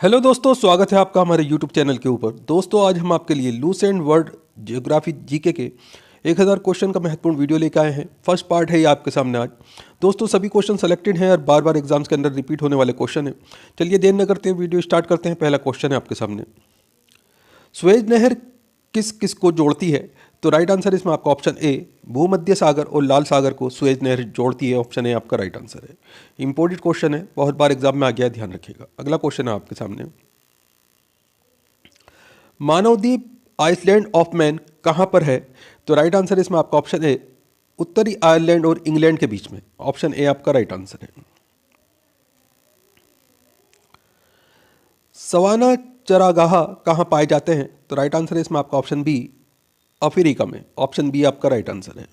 Hello दोस्तों, स्वागत है आपका हमारे यूट्यूब चैनल के ऊपर। दोस्तों, आज हम आपके लिए लूसेंट वर्ल्ड ज्योग्राफी जीके के 1000 क्वेश्चन का महत्वपूर्ण वीडियो लेकर आए हैं। फर्स्ट पार्ट है ये आपके सामने आज। दोस्तों, सभी क्वेश्चन सेलेक्टेड हैं और बार बार एग्जाम्स के अंदर रिपीट होने वाले क्वेश्चन हैं। चलिए देर न करते हैं, वीडियो स्टार्ट करते हैं। पहला क्वेश्चन है आपके सामने, सुएज नहर किस किस को जोड़ती है? तो राइट आंसर इसमें आपका ऑप्शन ए, भूमध्य सागर और लाल सागर को सुएज नहर जोड़ती है। ऑप्शन ए आपका राइट आंसर है। इंपॉर्टेंट क्वेश्चन है, बहुत बार एग्जाम में आ गया है, ध्यान रखिएगा। अगला क्वेश्चन है आपके सामने, मानवद्वीप आइसलैंड ऑफ मैन कहाँ पर है? तो राइट आंसर इसमें आपका ऑप्शन ए, उत्तरी आयरलैंड और इंग्लैंड के बीच में। ऑप्शन ए आपका राइट आंसर है। सवाना चरागाह कहाँ पाए जाते हैं? तो राइट आंसर है इसमें आपका ऑप्शन बी, अफ्रीका में। ऑप्शन बी आपका राइट आंसर है।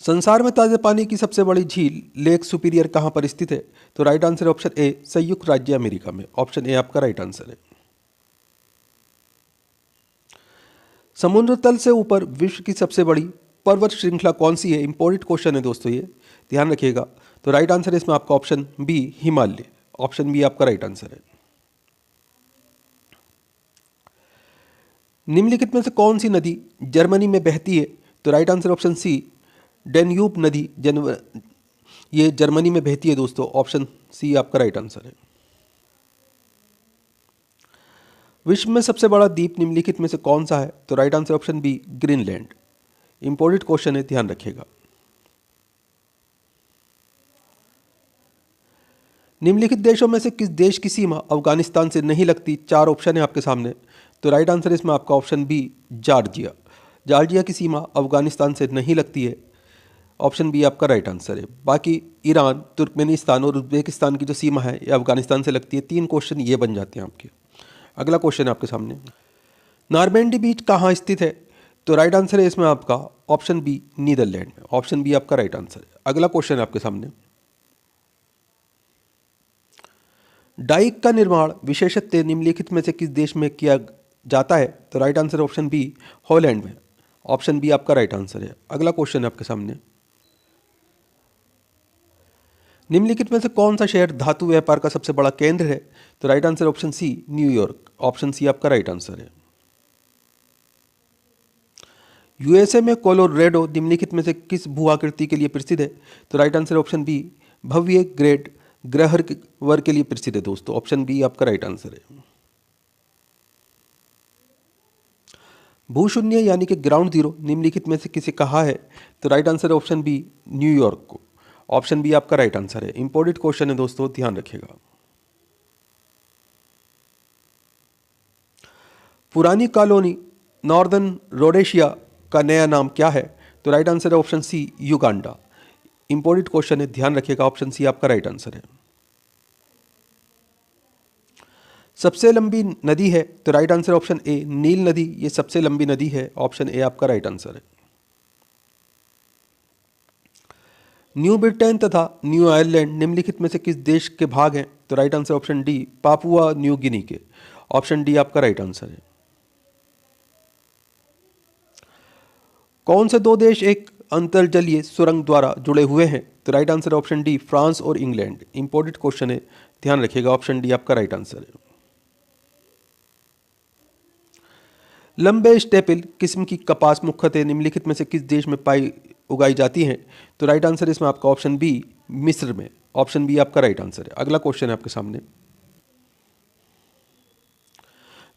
संसार में ताजे पानी की सबसे बड़ी झील लेक सुपीरियर कहाँ पर स्थित है? तो राइट आंसर ऑप्शन ए, संयुक्त राज्य अमेरिका में। ऑप्शन ए आपका राइट आंसर है। समुद्र तल से ऊपर विश्व की सबसे बड़ी पर्वत श्रृंखला कौन सी है? इंपॉर्टेंट क्वेश्चन है दोस्तों, ये ध्यान रखिएगा। तो राइट आंसर है इसमें आपका option B, Himalaya. Option B आपका राइट आंसर है। निम्नलिखित में से कौन सी नदी जर्मनी में बहती है? तो right answer option C, Danube नदी ये जर्मनी में बहती है दोस्तों। ऑप्शन सी आपका राइट आंसर है। विश्व में सबसे बड़ा द्वीप निम्नलिखित में से कौन सा है? तो right answer option B, Greenland. Important question है, ध्यान रखिएगा। निम्नलिखित देशों में से किस देश की सीमा अफगानिस्तान से नहीं लगती? चार ऑप्शन है आपके सामने। तो राइट आंसर इसमें आपका ऑप्शन बी, जॉर्जिया। जॉर्जिया की सीमा अफगानिस्तान से नहीं लगती है। ऑप्शन बी आपका राइट आंसर है। बाकी ईरान, तुर्कमेनिस्तान और उज्बेकिस्तान की जो सीमा है ये अफगानिस्तान से लगती है। तीन क्वेश्चन ये बन जाते हैं आपके। अगला क्वेश्चन है आपके सामने, नॉर्मैंडी बीच कहाँ स्थित है? तो राइट आंसर है इसमें आपका ऑप्शन बी, नीदरलैंड में। ऑप्शन बी आपका राइट आंसर है। अगला क्वेश्चन है आपके सामने, डाइक का निर्माण विशेषतः निम्नलिखित में से किस देश में किया जाता है? तो right answer option B, Holland में। ऑप्शन बी आपका राइट आंसर है। अगला क्वेश्चन है आपके सामने, निम्नलिखित में से कौन सा शहर धातु व्यापार का सबसे बड़ा केंद्र है? तो right answer option C, New York. Option C आपका राइट आंसर है। यूएसए में कोलोरेडो निम्नलिखित में से किस भू आकृति के लिए प्रसिद्ध है? तो राइट आंसर ऑप्शन बी, भव्य ग्रेट ग्रहवर के लिए प्रसिद्ध है दोस्तों। ऑप्शन बी आपका राइट आंसर है। भूशून्य यानी कि ग्राउंड जीरो निम्नलिखित में से किसे कहा है? तो राइट आंसर है ऑप्शन बी, न्यूयॉर्क को। ऑप्शन बी आपका राइट आंसर है। इंपॉर्टेंट क्वेश्चन है दोस्तों, ध्यान रखिएगा। पुरानी कॉलोनी नॉर्दर्न रोडेशिया का नया नाम क्या है? तो राइट आंसर है option C, Uganda. Important question है, ध्यान रखिएगा। ऑप्शन सी आपका राइट आंसर है। सबसे लंबी नदी है? तो राइट आंसर ऑप्शन ए, नील नदी ये सबसे लंबी नदी है। ऑप्शन ए आपका राइट आंसर है। न्यू ब्रिटेन तथा न्यू आयरलैंड निम्नलिखित में से किस देश के भाग हैं? तो right answer option D, Papua New Guinea के। ऑप्शन डी आपका राइट आंसर है। कौन से दो देश एक अंतर्जलीय सुरंग द्वारा जुड़े हुए हैं? तो right answer option D, France और इंग्लैंड। इंपॉर्टेंट क्वेश्चन है, ध्यान रखिएगा। ऑप्शन डी आपका राइट आंसर है। लंबे स्टेपिल किस्म की कपास मुख्यतः निम्नलिखित में से किस देश में उगाई जाती हैं? तो राइट आंसर इसमें आपका ऑप्शन बी, मिस्र में। ऑप्शन बी आपका राइट आंसर है। अगला क्वेश्चन है आपके सामने,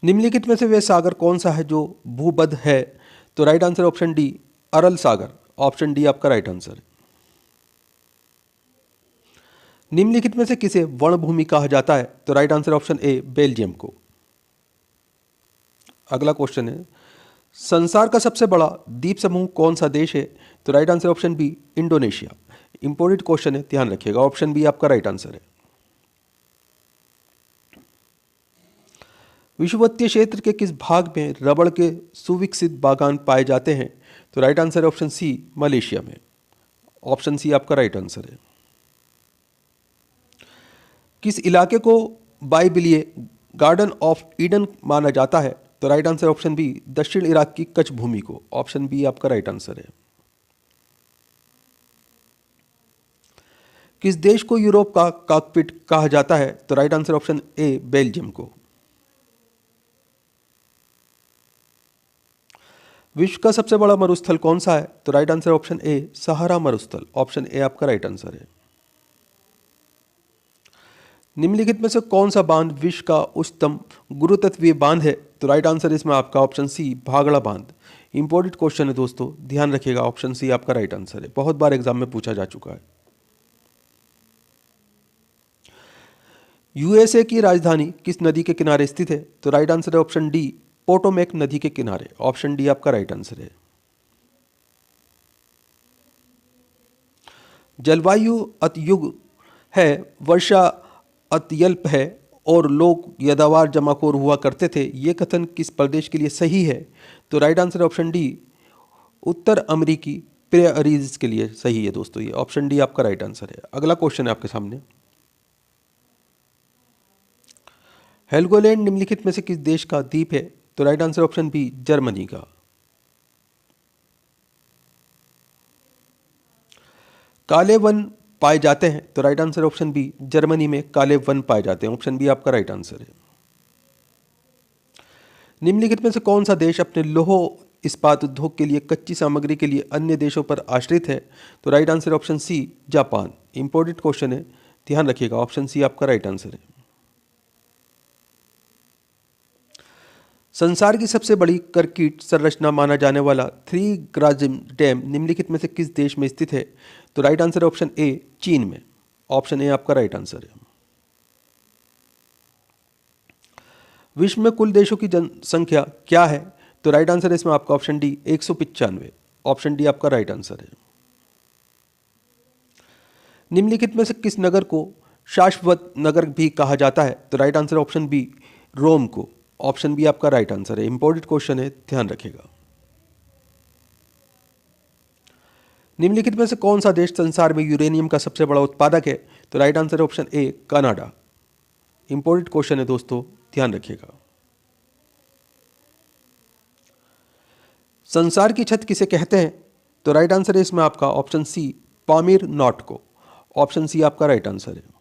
निम्नलिखित में से वह सागर कौन सा है जो भूबद्ध है? तो राइट आंसर ऑप्शन डी, अरल सागर। ऑप्शन डी आपका राइट आंसर है। निम्नलिखित में से किसे वनभूमि कहा जाता है? तो राइट आंसर ऑप्शन ए, बेल्जियम को। अगला क्वेश्चन है, संसार का सबसे बड़ा द्वीप समूह कौन सा देश है? तो right answer option B, Indonesia. Important question है, ध्यान रखिएगा। ऑप्शन बी आपका राइट आंसर है। विषुवतीय क्षेत्र के किस भाग में रबड़ के सुविकसित बागान पाए जाते हैं? तो राइट आंसर है ऑप्शन सी, मलेशिया में। ऑप्शन सी आपका राइट आंसर है। किस इलाके को बाइबिलीय गार्डन ऑफ ईडन माना जाता है? तो राइट आंसर ऑप्शन बी, दक्षिण इराक की कच्छ भूमि को। ऑप्शन बी आपका राइट आंसर है। किस देश को यूरोप का कॉकपिट कहा जाता है? तो राइट आंसर ऑप्शन ए बेल्जियम को। विश्व का सबसे बड़ा मरुस्थल कौन सा है? तो राइट आंसर ऑप्शन ए सहारा मरुस्थल। ऑप्शन ए आपका राइट आंसर है। निम्नलिखित में से कौन सा बांध विश्व का उच्चतम गुरुतत्वीय बांध है? तो राइट आंसर इसमें आपका ऑप्शन सी भाखड़ा बांध। इंपॉर्टेंट क्वेश्चन है दोस्तों, ध्यान रखिएगा, ऑप्शन सी आपका राइट आंसर है, बहुत बार एग्जाम में पूछा जा चुका है। यूएसए की राजधानी किस नदी के किनारे स्थित है? तो राइट आंसर है ऑप्शन डी पोटोमेक नदी के किनारे। ऑप्शन डी आपका राइट आंसर है। जलवायु अत्ययुग है, वर्षा अत्यल्प है और लोग यदावार जमाखोर हुआ करते थे, ये कथन किस प्रदेश के लिए सही है? तो राइट आंसर ऑप्शन डी उत्तर अमेरिकी प्रेयरीज के लिए सही है दोस्तों, ये ऑप्शन डी आपका राइट आंसर है। अगला क्वेश्चन है आपके सामने। हेल्गोलैंड निम्नलिखित में से किस देश का द्वीप है? तो right answer option B Germany का। काले वन पाए जाते हैं? तो right answer option B Germany में काले वन पाए जाते हैं। ऑप्शन बी आपका राइट आंसर है। निम्नलिखित में से कौन सा देश अपने लौह इस्पात उद्योग के लिए कच्ची सामग्री के लिए अन्य देशों पर आश्रित है? तो right answer option C Japan. Important question है, ध्यान रखिएगा, ऑप्शन सी आपका राइट आंसर है। संसार की सबसे बड़ी कंक्रीट संरचना माना जाने वाला थ्री ग्राजिम डैम निम्नलिखित में से किस देश में स्थित है? तो राइट आंसर है ऑप्शन ए चीन में। ऑप्शन ए आपका राइट आंसर है। विश्व में कुल देशों की जनसंख्या क्या है? तो राइट आंसर है इसमें आपका ऑप्शन डी 195। ऑप्शन डी आपका राइट आंसर है। निम्नलिखित में से किस नगर को शाश्वत नगर भी कहा जाता है? तो right answer option B Rome को। ऑप्शन बी आपका राइट आंसर है। इंपॉर्टेंट क्वेश्चन है, ध्यान रखिएगा। निम्नलिखित में से कौन सा देश संसार में यूरेनियम का सबसे बड़ा उत्पादक है? तो राइट आंसर है option A Canada. Important question है दोस्तों, ध्यान रखिएगा। संसार की छत किसे कहते हैं? तो राइट आंसर है इसमें आपका ऑप्शन सी पामीर नॉट को। ऑप्शन सी आपका राइट आंसर है।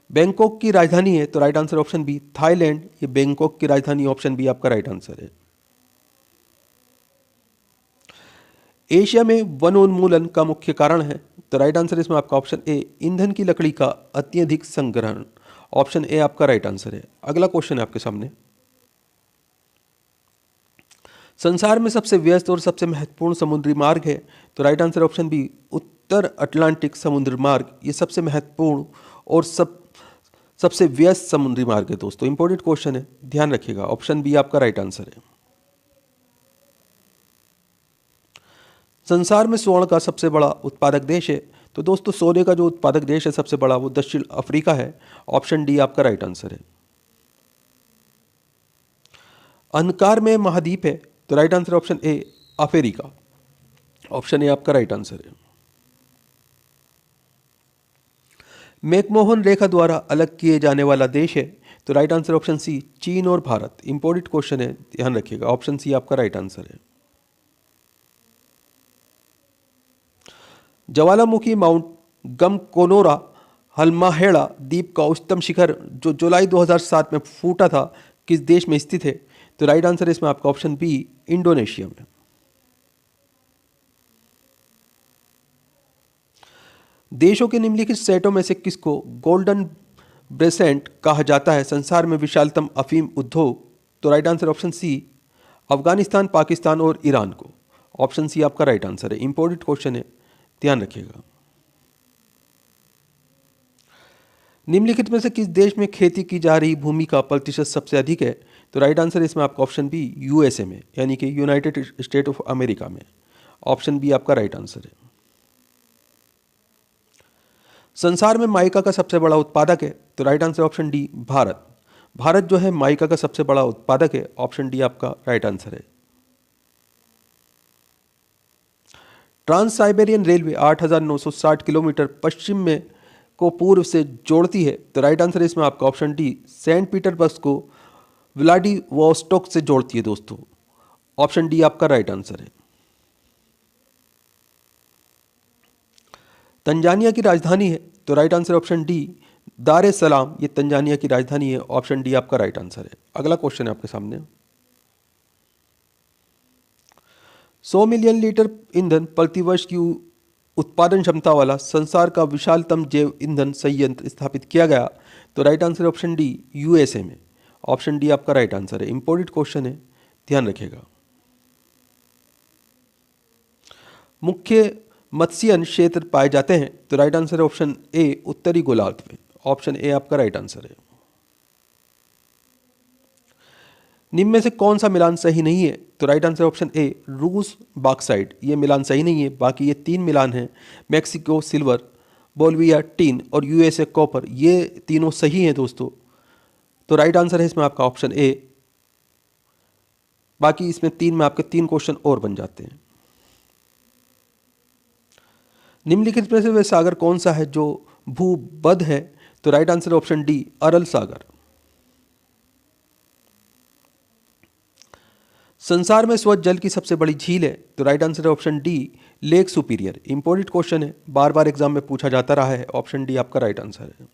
बैंकॉक की राजधानी है? तो right answer option B Thailand, ये बैंकॉक की राजधानी। ऑप्शन बी आपका राइट आंसर है। एशिया में वनोन्मूलन का मुख्य कारण है? तो राइट आंसर इसमें आपका ऑप्शन ए ईंधन की लकड़ी का अत्यधिक संग्रहण। ऑप्शन ए आपका राइट आंसर है। अगला क्वेश्चन है आपके सामने। संसार में सबसे व्यस्त और सबसे महत्वपूर्ण समुद्री मार्ग है? तो राइट आंसर ऑप्शन बी उत्तर अटलांटिक समुद्री मार्ग, ये सबसे महत्वपूर्ण और सबसे व्यस्त समुद्री मार्ग है दोस्तों। इंपॉर्टेंट क्वेश्चन है, ध्यान रखिएगा, ऑप्शन बी आपका राइट आंसर है। संसार में स्वर्ण का सबसे बड़ा उत्पादक देश है? तो दोस्तों सोने का जो उत्पादक देश है सबसे बड़ा, वो दक्षिण अफ्रीका है। ऑप्शन डी आपका राइट आंसर है। अंधकार में महाद्वीप है? तो right answer option A Africa. Option A आपका राइट आंसर है। मैकमोहन रेखा द्वारा अलग किए जाने वाला देश है? तो राइट आंसर ऑप्शन सी चीन और भारत। इंपॉर्टेंट क्वेश्चन है, ध्यान रखिएगा, ऑप्शन सी आपका राइट आंसर है। ज्वालामुखी माउंट गमकोनोरा हल्माहेड़ा द्वीप का उच्चतम शिखर जो जुलाई 2007 में फूटा था, किस देश में स्थित है? तो राइट आंसर है इसमें आपका ऑप्शन बी इंडोनेशिया में। देशों के निम्नलिखित सेटों में से किसको गोल्डन ब्रेसेंट कहा जाता है संसार में विशालतम अफीम उद्योग? तो right answer option C Afghanistan, Pakistan और ईरान को। ऑप्शन सी आपका राइट आंसर है। इंपॉर्टेंट क्वेश्चन है, ध्यान रखिएगा। निम्नलिखित में से किस देश में खेती की जा रही भूमि का प्रतिशत सबसे अधिक है? तो राइट आंसर इसमें आपका ऑप्शन बी यूएसए में, यानी कि यूनाइटेड स्टेट ऑफ अमेरिका में। ऑप्शन बी आपका राइट आंसर है। संसार में माइका का सबसे बड़ा उत्पादक है? तो right answer option D Bharat. Bharat जो है माइका का सबसे बड़ा उत्पादक है। ऑप्शन डी आपका राइट आंसर है। ट्रांस साइबेरियन रेलवे 8,960 किलोमीटर पश्चिम में को पूर्व से जोड़ती है? तो राइट आंसर इसमें आपका ऑप्शन डी सेंट पीटर्सबर्ग को व्लादिवोस्टोक से जोड़ती है दोस्तों। ऑप्शन डी आपका राइट आंसर है। तंजानिया की राजधानी है, तो राइट आंसर ऑप्शन डी दार एस सलाम, ये तंजानिया की राजधानी है। ऑप्शन डी आपका राइट आंसर है। अगला क्वेश्चन है आपके सामने। 100 मिलियन लीटर ईंधन प्रतिवर्ष की उत्पादन क्षमता वाला संसार का विशालतम जैव ईंधन संयंत्र स्थापित किया गया, तो right answer option D USA में। ऑप्शन डी आपका राइट आंसर है। इंपॉर्टेंट क्वेश्चन है, ध्यान रखिएगा। मुख्य मत्स्यन क्षेत्र पाए जाते हैं, तो राइट आंसर है ऑप्शन ए उत्तरी गोलार्ध में। ऑप्शन ए आपका राइट आंसर है। निम्न में से कौन सा मिलान सही नहीं है, तो राइट आंसर ऑप्शन ए रूस बॉक्साइट, ये मिलान सही नहीं है। बाकी ये 3 मिलान हैं, मैक्सिको सिल्वर, बोल्विया टीन और यूएसए कॉपर, ये तीनों सही हैं दोस्तों। तो राइट आंसर है इसमें आपका ऑप्शन ए। बाकी इसमें 3 में आपके 3 क्वेश्चन और बन जाते हैं। निम्नलिखित में से वह सागर कौन सा है जो भूबद्ध है, तो राइट आंसर ऑप्शन डी अरल सागर। संसार में स्वच्छ जल की सबसे बड़ी झील है, तो राइट आंसर है option D lake superior. Important question है, बार बार एग्जाम में पूछा जाता रहा है। ऑप्शन डी आपका राइट आंसर है।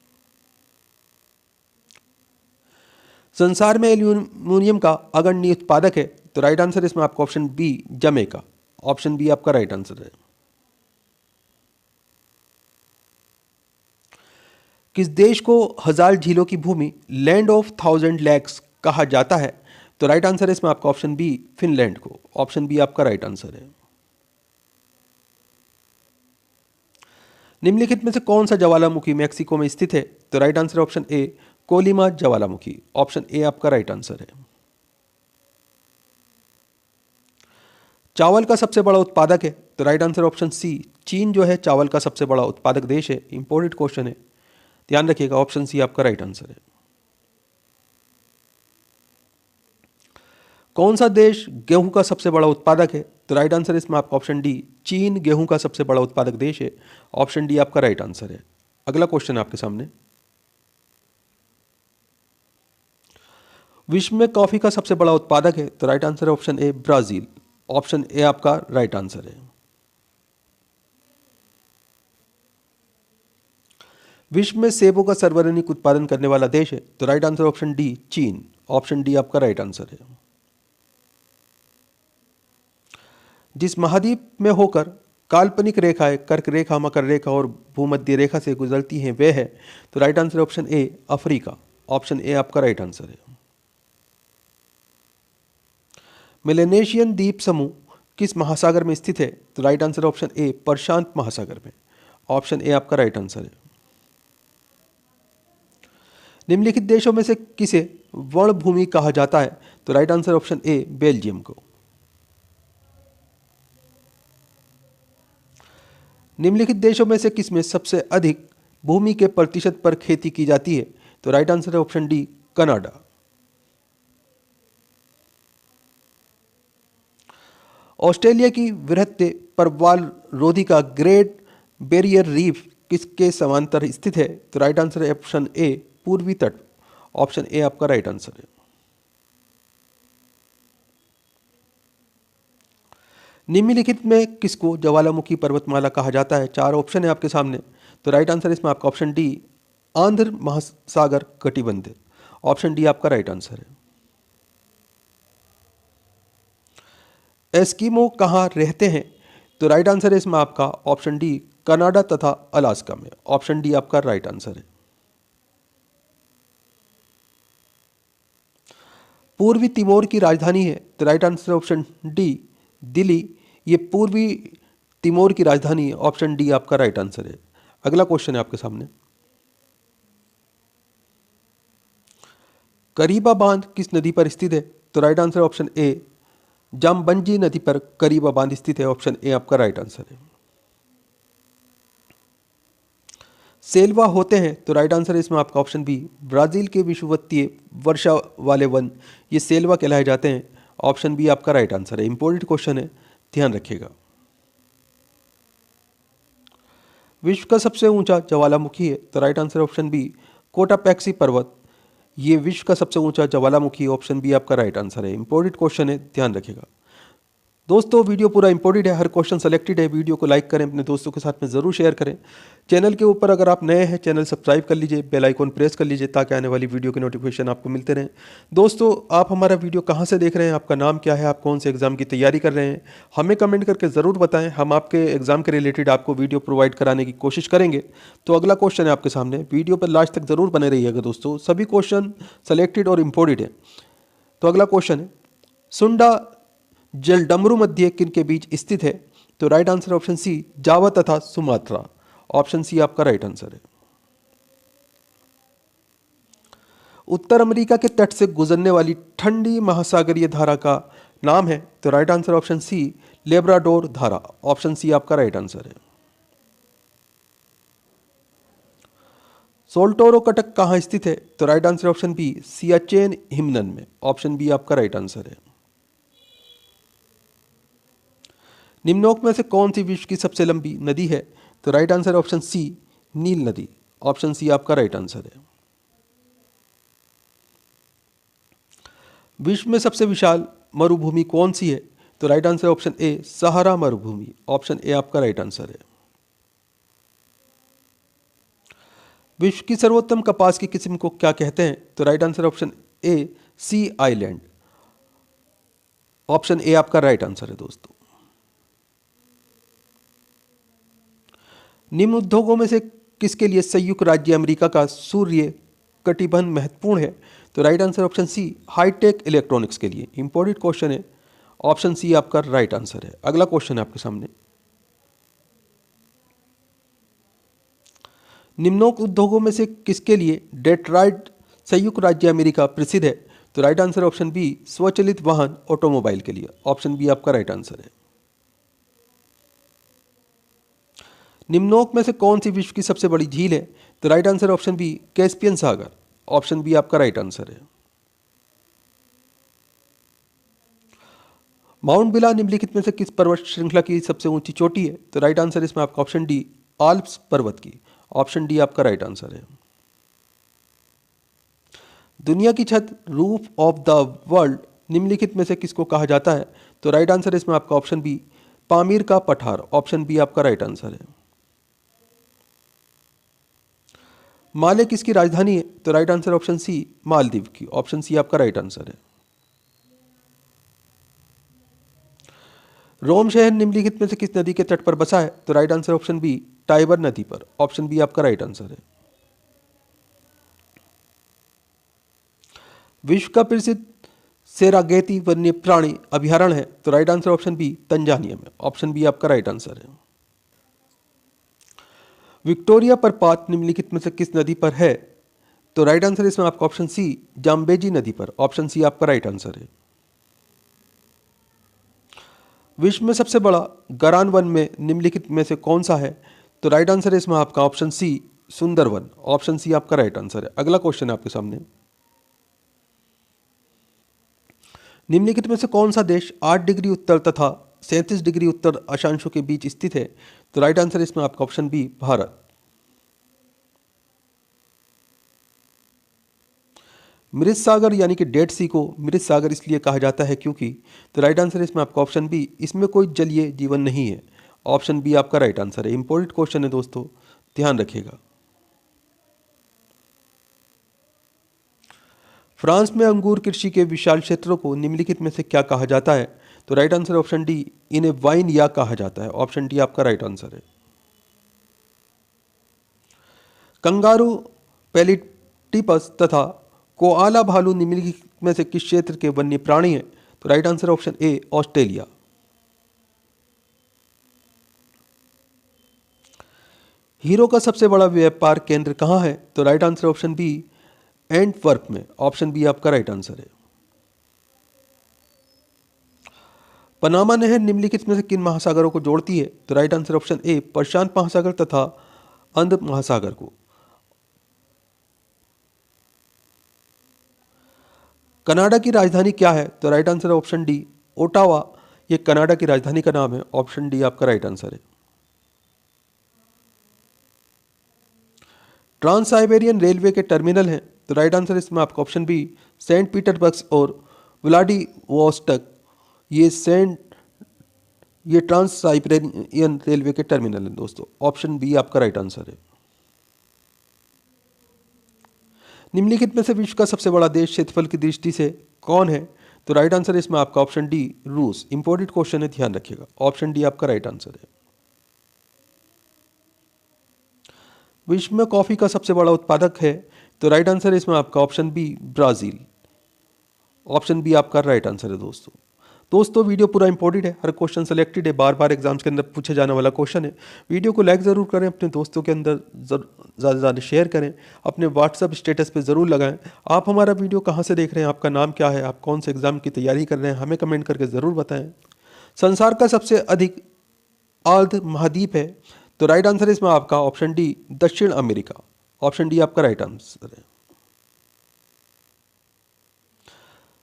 संसार में एल्यूमिनियम का अग्रणी उत्पादक है, तो राइट आंसर इसमें आपका option B Jamaica. Option B आपका राइट आंसर है। किस देश को 1000 झीलों की भूमि लैंड ऑफ 1000 लेक्स कहा जाता है, तो राइट आंसर है इसमें आपका ऑप्शन बी फिनलैंड को। ऑप्शन बी आपका राइट आंसर है। निम्नलिखित में से कौन सा ज्वालामुखी मैक्सिको में स्थित है, तो right answer option A Colima ज्वालामुखी। ऑप्शन ए आपका राइट आंसर है। चावल का सबसे बड़ा उत्पादक है, तो राइट आंसर ऑप्शन सी चीन जो है चावल का सबसे बड़ा उत्पादक देश है। इंपॉर्टेंट क्वेश्चन है, ध्यान रखिएगा। ऑप्शन सी आपका राइट आंसर है। कौन सा देश गेहूं का सबसे बड़ा उत्पादक है, तो राइट आंसर इसमें आपका ऑप्शन डी चीन गेहूं का सबसे बड़ा उत्पादक देश है। ऑप्शन डी आपका राइट आंसर है। अगला क्वेश्चन आपके सामने। विश्व में कॉफी का सबसे बड़ा उत्पादक है, तो राइट आंसर है option A Brazil. Option A आपका राइट आंसर है। विश्व में सेबों का सर्वाधिक उत्पादन करने वाला देश है, तो राइट आंसर ऑप्शन डी चीन। ऑप्शन डी आपका राइट आंसर है। जिस महाद्वीप में होकर काल्पनिक रेखाएं कर्क रेखा, मकर रेखा और भूमध्य रेखा से गुजरती हैं वह है, तो right answer option A Africa. Option A आपका राइट आंसर है। मेलेनेशियन द्वीप समूह किस महासागर में स्थित है, तो राइट आंसर ऑप्शन ए प्रशांत महासागर में। ऑप्शन ए आपका राइट आंसर है। निम्नलिखित देशों में से किसे वर्ण भूमि कहा जाता है, तो राइट आंसर ऑप्शन ए बेल्जियम को। निम्नलिखित देशों में से किसमें सबसे अधिक भूमि के प्रतिशत पर खेती की जाती है, तो राइट आंसर है ऑप्शन डी कनाडा। ऑस्ट्रेलिया की वृहद प्रवाल रोधी का ग्रेट बैरियर रीफ किसके समांतर स्थित है, तो राइट आंसर है ऑप्शन ए पूर्वी तट। ऑप्शन ए आपका राइट आंसर है। निम्नलिखित में किसको ज्वालामुखी पर्वतमाला कहा जाता है, 4 ऑप्शन है आपके सामने, तो राइट आंसर इसमें आपका ऑप्शन डी आंध्र महासागर कटिबंध। ऑप्शन डी आपका राइट आंसर है। एस्किमो कहाँ रहते हैं, तो राइट आंसर है इसमें आपका ऑप्शन डी कनाडा तथा अलास्का में। ऑप्शन डी आपका राइट आंसर है। पूर्वी तिमोर की राजधानी है, तो right answer option D Delhi, ये पूर्वी तिमोर की राजधानी है। ऑप्शन डी आपका राइट आंसर है। अगला क्वेश्चन है आपके सामने। करीबा बांध किस नदी पर स्थित है, तो राइट आंसर ऑप्शन ए जामबंजी नदी पर करीबा बांध स्थित है। ऑप्शन ए आपका राइट आंसर है। सेल्वा होते हैं, तो राइट आंसर है इसमें आपका ऑप्शन बी ब्राजील के विषुवतीय वर्षा वाले वन, ये सेल्वा कहलाए जाते हैं। ऑप्शन बी आपका राइट आंसर है। इंपॉर्टेंट क्वेश्चन है, ध्यान रखिएगा। विश्व का सबसे ऊंचा ज्वालामुखी है, तो राइट आंसर ऑप्शन बी कोटापैक्सी पर्वत, ये विश्व का सबसे ऊंचा ज्वालामुखी। ऑप्शन बी आपका राइट आंसर है। इंपॉर्टेंट क्वेश्चन है, ध्यान रखिएगा। दोस्तों वीडियो पूरा इंपॉर्टेंट है, हर क्वेश्चन सेलेक्टेड है। वीडियो को लाइक करें, अपने दोस्तों के साथ में ज़रूर शेयर करें। चैनल के ऊपर अगर आप नए हैं, चैनल सब्सक्राइब कर लीजिए, बेल आइकॉन प्रेस कर लीजिए ताकि आने वाली वीडियो के नोटिफिकेशन आपको मिलते रहें। दोस्तों आप हमारा वीडियो कहाँ से देख रहे हैं, आपका नाम क्या है, आप कौन से एग्ज़ाम की तैयारी कर रहे हैं, हमें कमेंट करके ज़रूर बताएं। हम आपके एग्ज़ाम के रिलेटेड आपको वीडियो प्रोवाइड कराने की कोशिश करेंगे। तो अगला क्वेश्चन है आपके सामने, वीडियो पर लास्ट तक ज़रूर बने रहिएगा दोस्तों, सभी क्वेश्चन सेलेक्टेड और इम्पोर्टेंट है। तो अगला क्वेश्चन है, सुंडा जलडमरू मध्य किन के बीच स्थित है? तो राइट आंसर ऑप्शन सी, जावा तथा सुमात्रा। ऑप्शन सी आपका राइट आंसर है। उत्तर अमेरिका के तट से गुजरने वाली ठंडी महासागरीय धारा का नाम है? तो right answer option C, Labrador धारा। ऑप्शन सी आपका राइट आंसर है। सोल्टोरो कटक कहाँ स्थित है? तो right answer option B, Siachen हिमनन में। ऑप्शन बी आपका राइट आंसर है। निम्नोक्त में से कौन सी विश्व की सबसे लंबी नदी है? तो राइट आंसर ऑप्शन सी, नील नदी। ऑप्शन सी आपका राइट आंसर है। विश्व में सबसे विशाल मरुभूमि कौन सी है? तो राइट आंसर ऑप्शन ए, सहारा मरुभूमि। ऑप्शन ए आपका राइट आंसर है। विश्व की सर्वोत्तम कपास की किस्म को क्या कहते हैं? तो right answer option A, sea island. Option A आपका राइट आंसर है दोस्तों। निम्न उद्योगों में से किसके लिए संयुक्त राज्य अमेरिका का सूर्य कटिबंध महत्वपूर्ण है? तो right answer option C, hi tech electronics के लिए। इंपॉर्टेंट क्वेश्चन है, ऑप्शन सी आपका राइट आंसर है। अगला क्वेश्चन है आपके सामने, निम्नोक्त उद्योगों में से किसके लिए डेट्रॉइट संयुक्त राज्य अमेरिका प्रसिद्ध है? तो राइट आंसर ऑप्शन बी, स्वचालित वाहन ऑटोमोबाइल के लिए। ऑप्शन बी आपका राइट आंसर है। निम्नोक्त में से कौन सी विश्व की सबसे बड़ी झील है? तो right answer option B, Caspian सागर। ऑप्शन बी आपका राइट आंसर है। माउंट बिला निम्नलिखित में से किस पर्वत श्रृंखला की सबसे ऊंची चोटी है? तो राइट आंसर इसमें आपका ऑप्शन डी, आल्प्स पर्वत की। ऑप्शन डी आपका राइट आंसर है। दुनिया की छत, रूफ ऑफ द वर्ल्ड निम्नलिखित में से किसको कहा जाता है? तो राइट आंसर इसमें आपका ऑप्शन बी, पामीर का पठार। ऑप्शन बी आपका राइट आंसर है। माले किसकी राजधानी है? तो right answer option C, Maldives की। ऑप्शन सी आपका राइट आंसर है। रोम शहर निम्नलिखित में से किस नदी के तट पर बसा है? तो right answer option B, Tiber नदी पर। ऑप्शन बी आपका राइट आंसर है। विश्व का प्रसिद्ध सेरागेती वन्य प्राणी अभयारण्य है? तो right answer option B, Tanzania में। ऑप्शन बी आपका राइट आंसर है। विक्टोरिया प्रपात निम्नलिखित में से किस नदी पर है? तो राइट आंसर इसमें आपका ऑप्शन सी, जाम्बेजी नदी पर। ऑप्शन सी आपका राइट आंसर है। विश्व में सबसे बड़ा गरान वन में निम्नलिखित में से कौन सा है? तो राइट आंसर है इसमें आपका option C, Sundarban. Option C आपका राइट आंसर है। अगला क्वेश्चन है आपके सामने, निम्नलिखित में से कौन सा देश 8 डिग्री उत्तर तथा 37 डिग्री उत्तर अक्षांशों के बीच स्थित है? तो राइट आंसर इसमें आपका ऑप्शन बी, भारत। मृत सागर यानी कि डेड सी को मृत सागर इसलिए कहा जाता है क्योंकि, तो राइट आंसर इसमें आपका ऑप्शन बी, इसमें कोई जलीय जीवन नहीं है। ऑप्शन बी आपका राइट आंसर है। इंपॉर्टेंट क्वेश्चन है दोस्तों, ध्यान रखिएगा। फ्रांस में अंगूर कृषि के विशाल क्षेत्रों को निम्नलिखित में से क्या कहा जाता है? तो राइट आंसर ऑप्शन डी, इन्हें वाइन या कहा जाता है। ऑप्शन डी आपका राइट आंसर है। कंगारू, पैलिटिपस तथा कोआला भालू निम्नलिखित में से किस क्षेत्र के वन्य प्राणी हैं? तो right answer option A, Australia. हीरो का सबसे बड़ा व्यापार केंद्र कहाँ है? तो right answer option B, Antwerp में। ऑप्शन बी आपका राइट आंसर है। पनामा नहर निम्नलिखित में से किन महासागरों को जोड़ती है? तो राइट आंसर ऑप्शन ए, प्रशांत महासागर तथा अंध महासागर को। कनाडा की राजधानी क्या है? तो right answer option D, Ottawa. ये कनाडा की राजधानी का नाम है। ऑप्शन डी आपका राइट आंसर है। ट्रांस साइबेरियन रेलवे के टर्मिनल हैं? तो राइट आंसर इसमें आपका ऑप्शन बी, सेंट पीटर्सबर्ग और व्लादिवोस्टोक। ये सेंट ये ट्रांस साइबेरियन रेलवे के टर्मिनल हैं दोस्तों। ऑप्शन बी आपका राइट आंसर है। निम्नलिखित में से विश्व का सबसे बड़ा देश क्षेत्रफल की दृष्टि से कौन है? तो राइट आंसर है इसमें आपका ऑप्शन डी रूस। इंपॉर्टेंट क्वेश्चन है, ध्यान रखिएगा। ऑप्शन डी आपका राइट आंसर है। विश्व में कॉफी का सबसे बड़ा उत्पादक है? तो राइट आंसर है इसमें आपका option B Brazil. Option B आपका राइट आंसर है दोस्तों वीडियो पूरा इंपॉर्टेंट है, हर क्वेश्चन सेलेक्टेड है, बार बार एग्जाम्स के अंदर पूछे जाने वाला क्वेश्चन है। वीडियो को लाइक ज़रूर करें, अपने दोस्तों के अंदर ज़्यादा से ज़्यादा शेयर करें, अपने व्हाट्सअप स्टेटस पे ज़रूर लगाएं। आप हमारा वीडियो कहाँ से देख रहे हैं, आपका नाम क्या है, आप कौन से एग्ज़ाम की तैयारी कर रहे हैं, हमें कमेंट करके ज़रूर बताएं। संसार का सबसे अधिक अर्ध महाद्वीप है? तो राइट आंसर है इसमें आपका ऑप्शन डी दक्षिण अमेरिका। ऑप्शन डी आपका राइट आंसर है।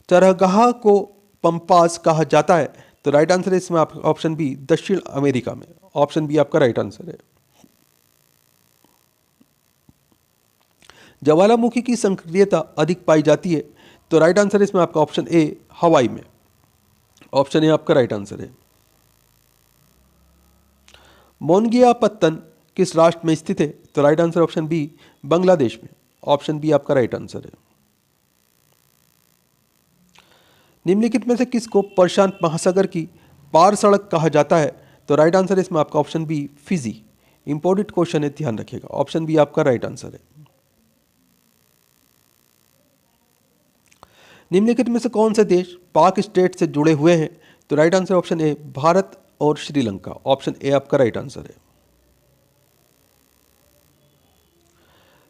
चरगाह को पंपास कहा जाता है? तो राइट आंसर है इसमें आपका ऑप्शन बी दक्षिण अमेरिका में। ऑप्शन बी आपका राइट आंसर है। ज्वालामुखी की सक्रियता अधिक पाई जाती है? तो राइट आंसर है इसमें आपका ऑप्शन ए हवाई में। ऑप्शन ए आपका राइट आंसर है। मोनगियापत्तन किस राष्ट्र में स्थित है? तो right answer option B Bangladesh में। ऑप्शन बी आपका राइट आंसर है। निम्नलिखित में से किसको प्रशांत महासागर की पार सड़क कहा जाता है? तो राइट आंसर इसमें आपका option B Fiji. Important question है, ध्यान रखिएगा। ऑप्शन बी आपका राइट आंसर है। निम्नलिखित में से कौन से देश पाक स्टेट से जुड़े हुए हैं? तो राइट आंसर ऑप्शन ए भारत और श्रीलंका। ऑप्शन ए आपका राइट आंसर है।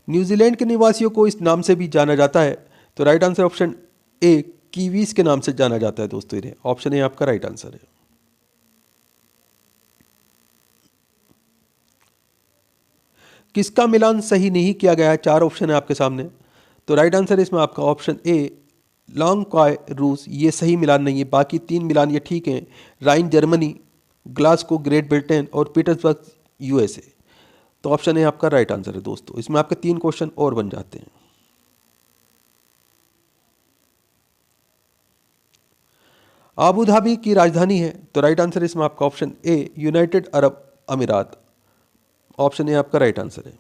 न्यूजीलैंड के निवासियों को इस नाम से भी जाना जाता है? तो राइट आंसर ऑप्शन ए कीवीज के नाम से जाना जाता है दोस्तों इन्हें। ऑप्शन ए आपका राइट आंसर है। किसका मिलान सही नहीं किया गया है? 4 ऑप्शन है आपके सामने। तो राइट आंसर इसमें आपका ऑप्शन ए लॉन्गक्वाय रूस, ये सही मिलान नहीं है। बाकी 3 मिलान ये ठीक हैं। राइन जर्मनी, ग्लासगो ग्रेट ब्रिटेन और पीटर्सबर्ग यूएसए। तो ऑप्शन ए आपका राइट आंसर है दोस्तों। इसमें आपके 3 क्वेश्चन और बन जाते हैं। आबू धाबी की राजधानी है? तो राइट आंसर इसमें आपका ऑप्शन ए यूनाइटेड अरब अमीरात। ऑप्शन ए आपका राइट आंसर है।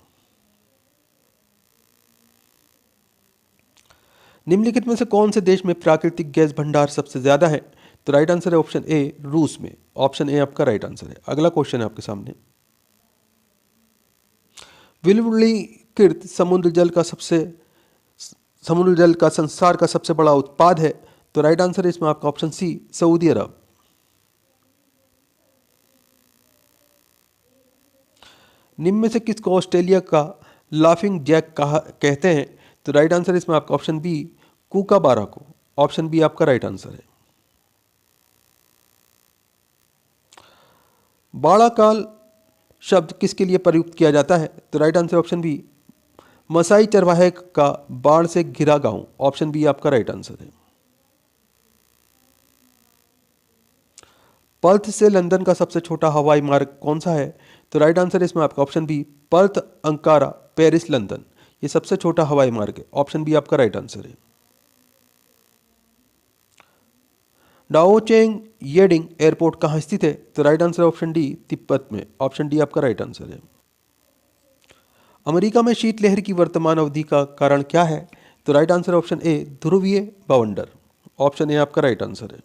निम्नलिखित में से कौन से देश में प्राकृतिक गैस भंडार सबसे ज्यादा है? तो राइट आंसर है ऑप्शन ए रूस में। ऑप्शन ए आपका राइट आंसर है। अगला क्वेश्चन है आपके सामने। विलवणीकृत समुद्र जल का संसार का सबसे बड़ा उत्पाद है? तो राइट आंसर है इसमें आपका ऑप्शन सी सऊदी अरब। निम्न में से किसको ऑस्ट्रेलिया का लाफिंग जैक कहते हैं? तो राइट आंसर इसमें आपका ऑप्शन बी कूकाबारा को। ऑप्शन बी आपका राइट आंसर है। बाड़ाकाल शब्द किसके लिए प्रयुक्त किया जाता है? तो right answer option B Masai चरवाहे का बाढ़ से घिरा गांव। ऑप्शन बी आपका राइट आंसर है। पर्थ से लंदन का सबसे छोटा हवाई मार्ग कौन सा है? तो राइट आंसर इसमें आपका option B Perth Ankara Paris London, ये सबसे छोटा हवाई मार्ग है। ऑप्शन बी आपका राइट आंसर है। डाओचेंग येडिंग एयरपोर्ट कहाँ स्थित है? तो right answer option D Tibet में। ऑप्शन डी आपका राइट आंसर है। अमेरिका में शीतलहर की वर्तमान अवधि का कारण क्या है? तो राइट आंसर ऑप्शन ए ध्रुवीय बवंडर। ऑप्शन ए आपका राइट आंसर है।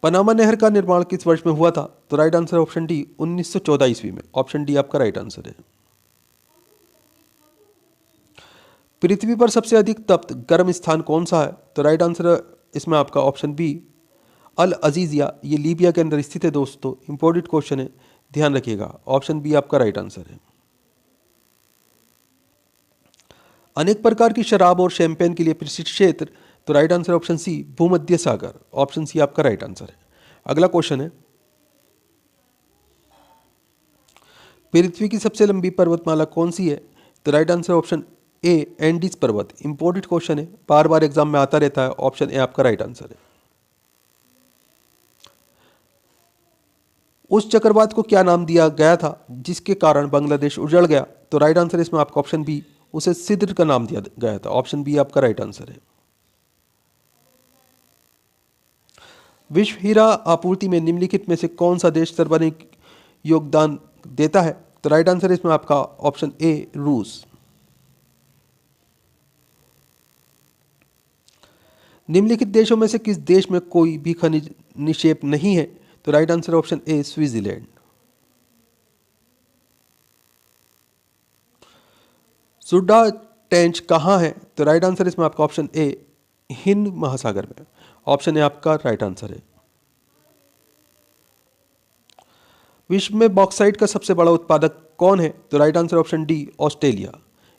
पनामा नहर का निर्माण किस वर्ष में हुआ था? तो राइट आंसर ऑप्शन डी 1914 ईस्वी में। ऑप्शन डी आपका राइट आंसर है। पृथ्वी पर सबसे अधिक तप्त गर्म स्थान कौन सा है? तो राइट आंसर इसमें आपका ऑप्शन बी अल अजीजिया, ये लीबिया के अंदर स्थित है दोस्तों। इंपॉर्टेंट क्वेश्चन है, ध्यान रखिएगा। ऑप्शन बी आपका राइट आंसर है। अनेक प्रकार की शराब और शैंपेन के लिए प्रसिद्ध क्षेत्र? तो राइट आंसर ऑप्शन सी भूमध्य सागर। ऑप्शन सी आपका राइट आंसर है। अगला क्वेश्चन है, पृथ्वी की सबसे लंबी पर्वतमाला कौन सी है? तो राइट आंसर ऑप्शन ए एंडीज पर्वत। इंपॉर्टेंट क्वेश्चन है, बार बार एग्जाम में आता रहता है। ऑप्शन ए आपका राइट आंसर है। उस चक्रवात को क्या नाम दिया गया था जिसके कारण बांग्लादेश उजड़ गया? तो राइट आंसर इसमें आपका ऑप्शन बी उसे सिद्र का नाम दिया गया था। ऑप्शन बी आपका राइट आंसर है। विश्व हीरा आपूर्ति में निम्नलिखित में से कौन सा देश सर्वाधिक योगदान देता है? तो राइट आंसर इसमें आपका ऑप्शन ए रूस। निम्नलिखित देशों में से किस देश में कोई भी खनिज निक्षेप नहीं है? तो right answer option A Switzerland. Sunda trench कहाँ है? तो राइट आंसर इसमें आपका ऑप्शन ए हिंद महासागर में। ऑप्शन ए आपका राइट आंसर है। विश्व में बॉक्साइट का सबसे बड़ा उत्पादक कौन है? तो right answer option D Australia.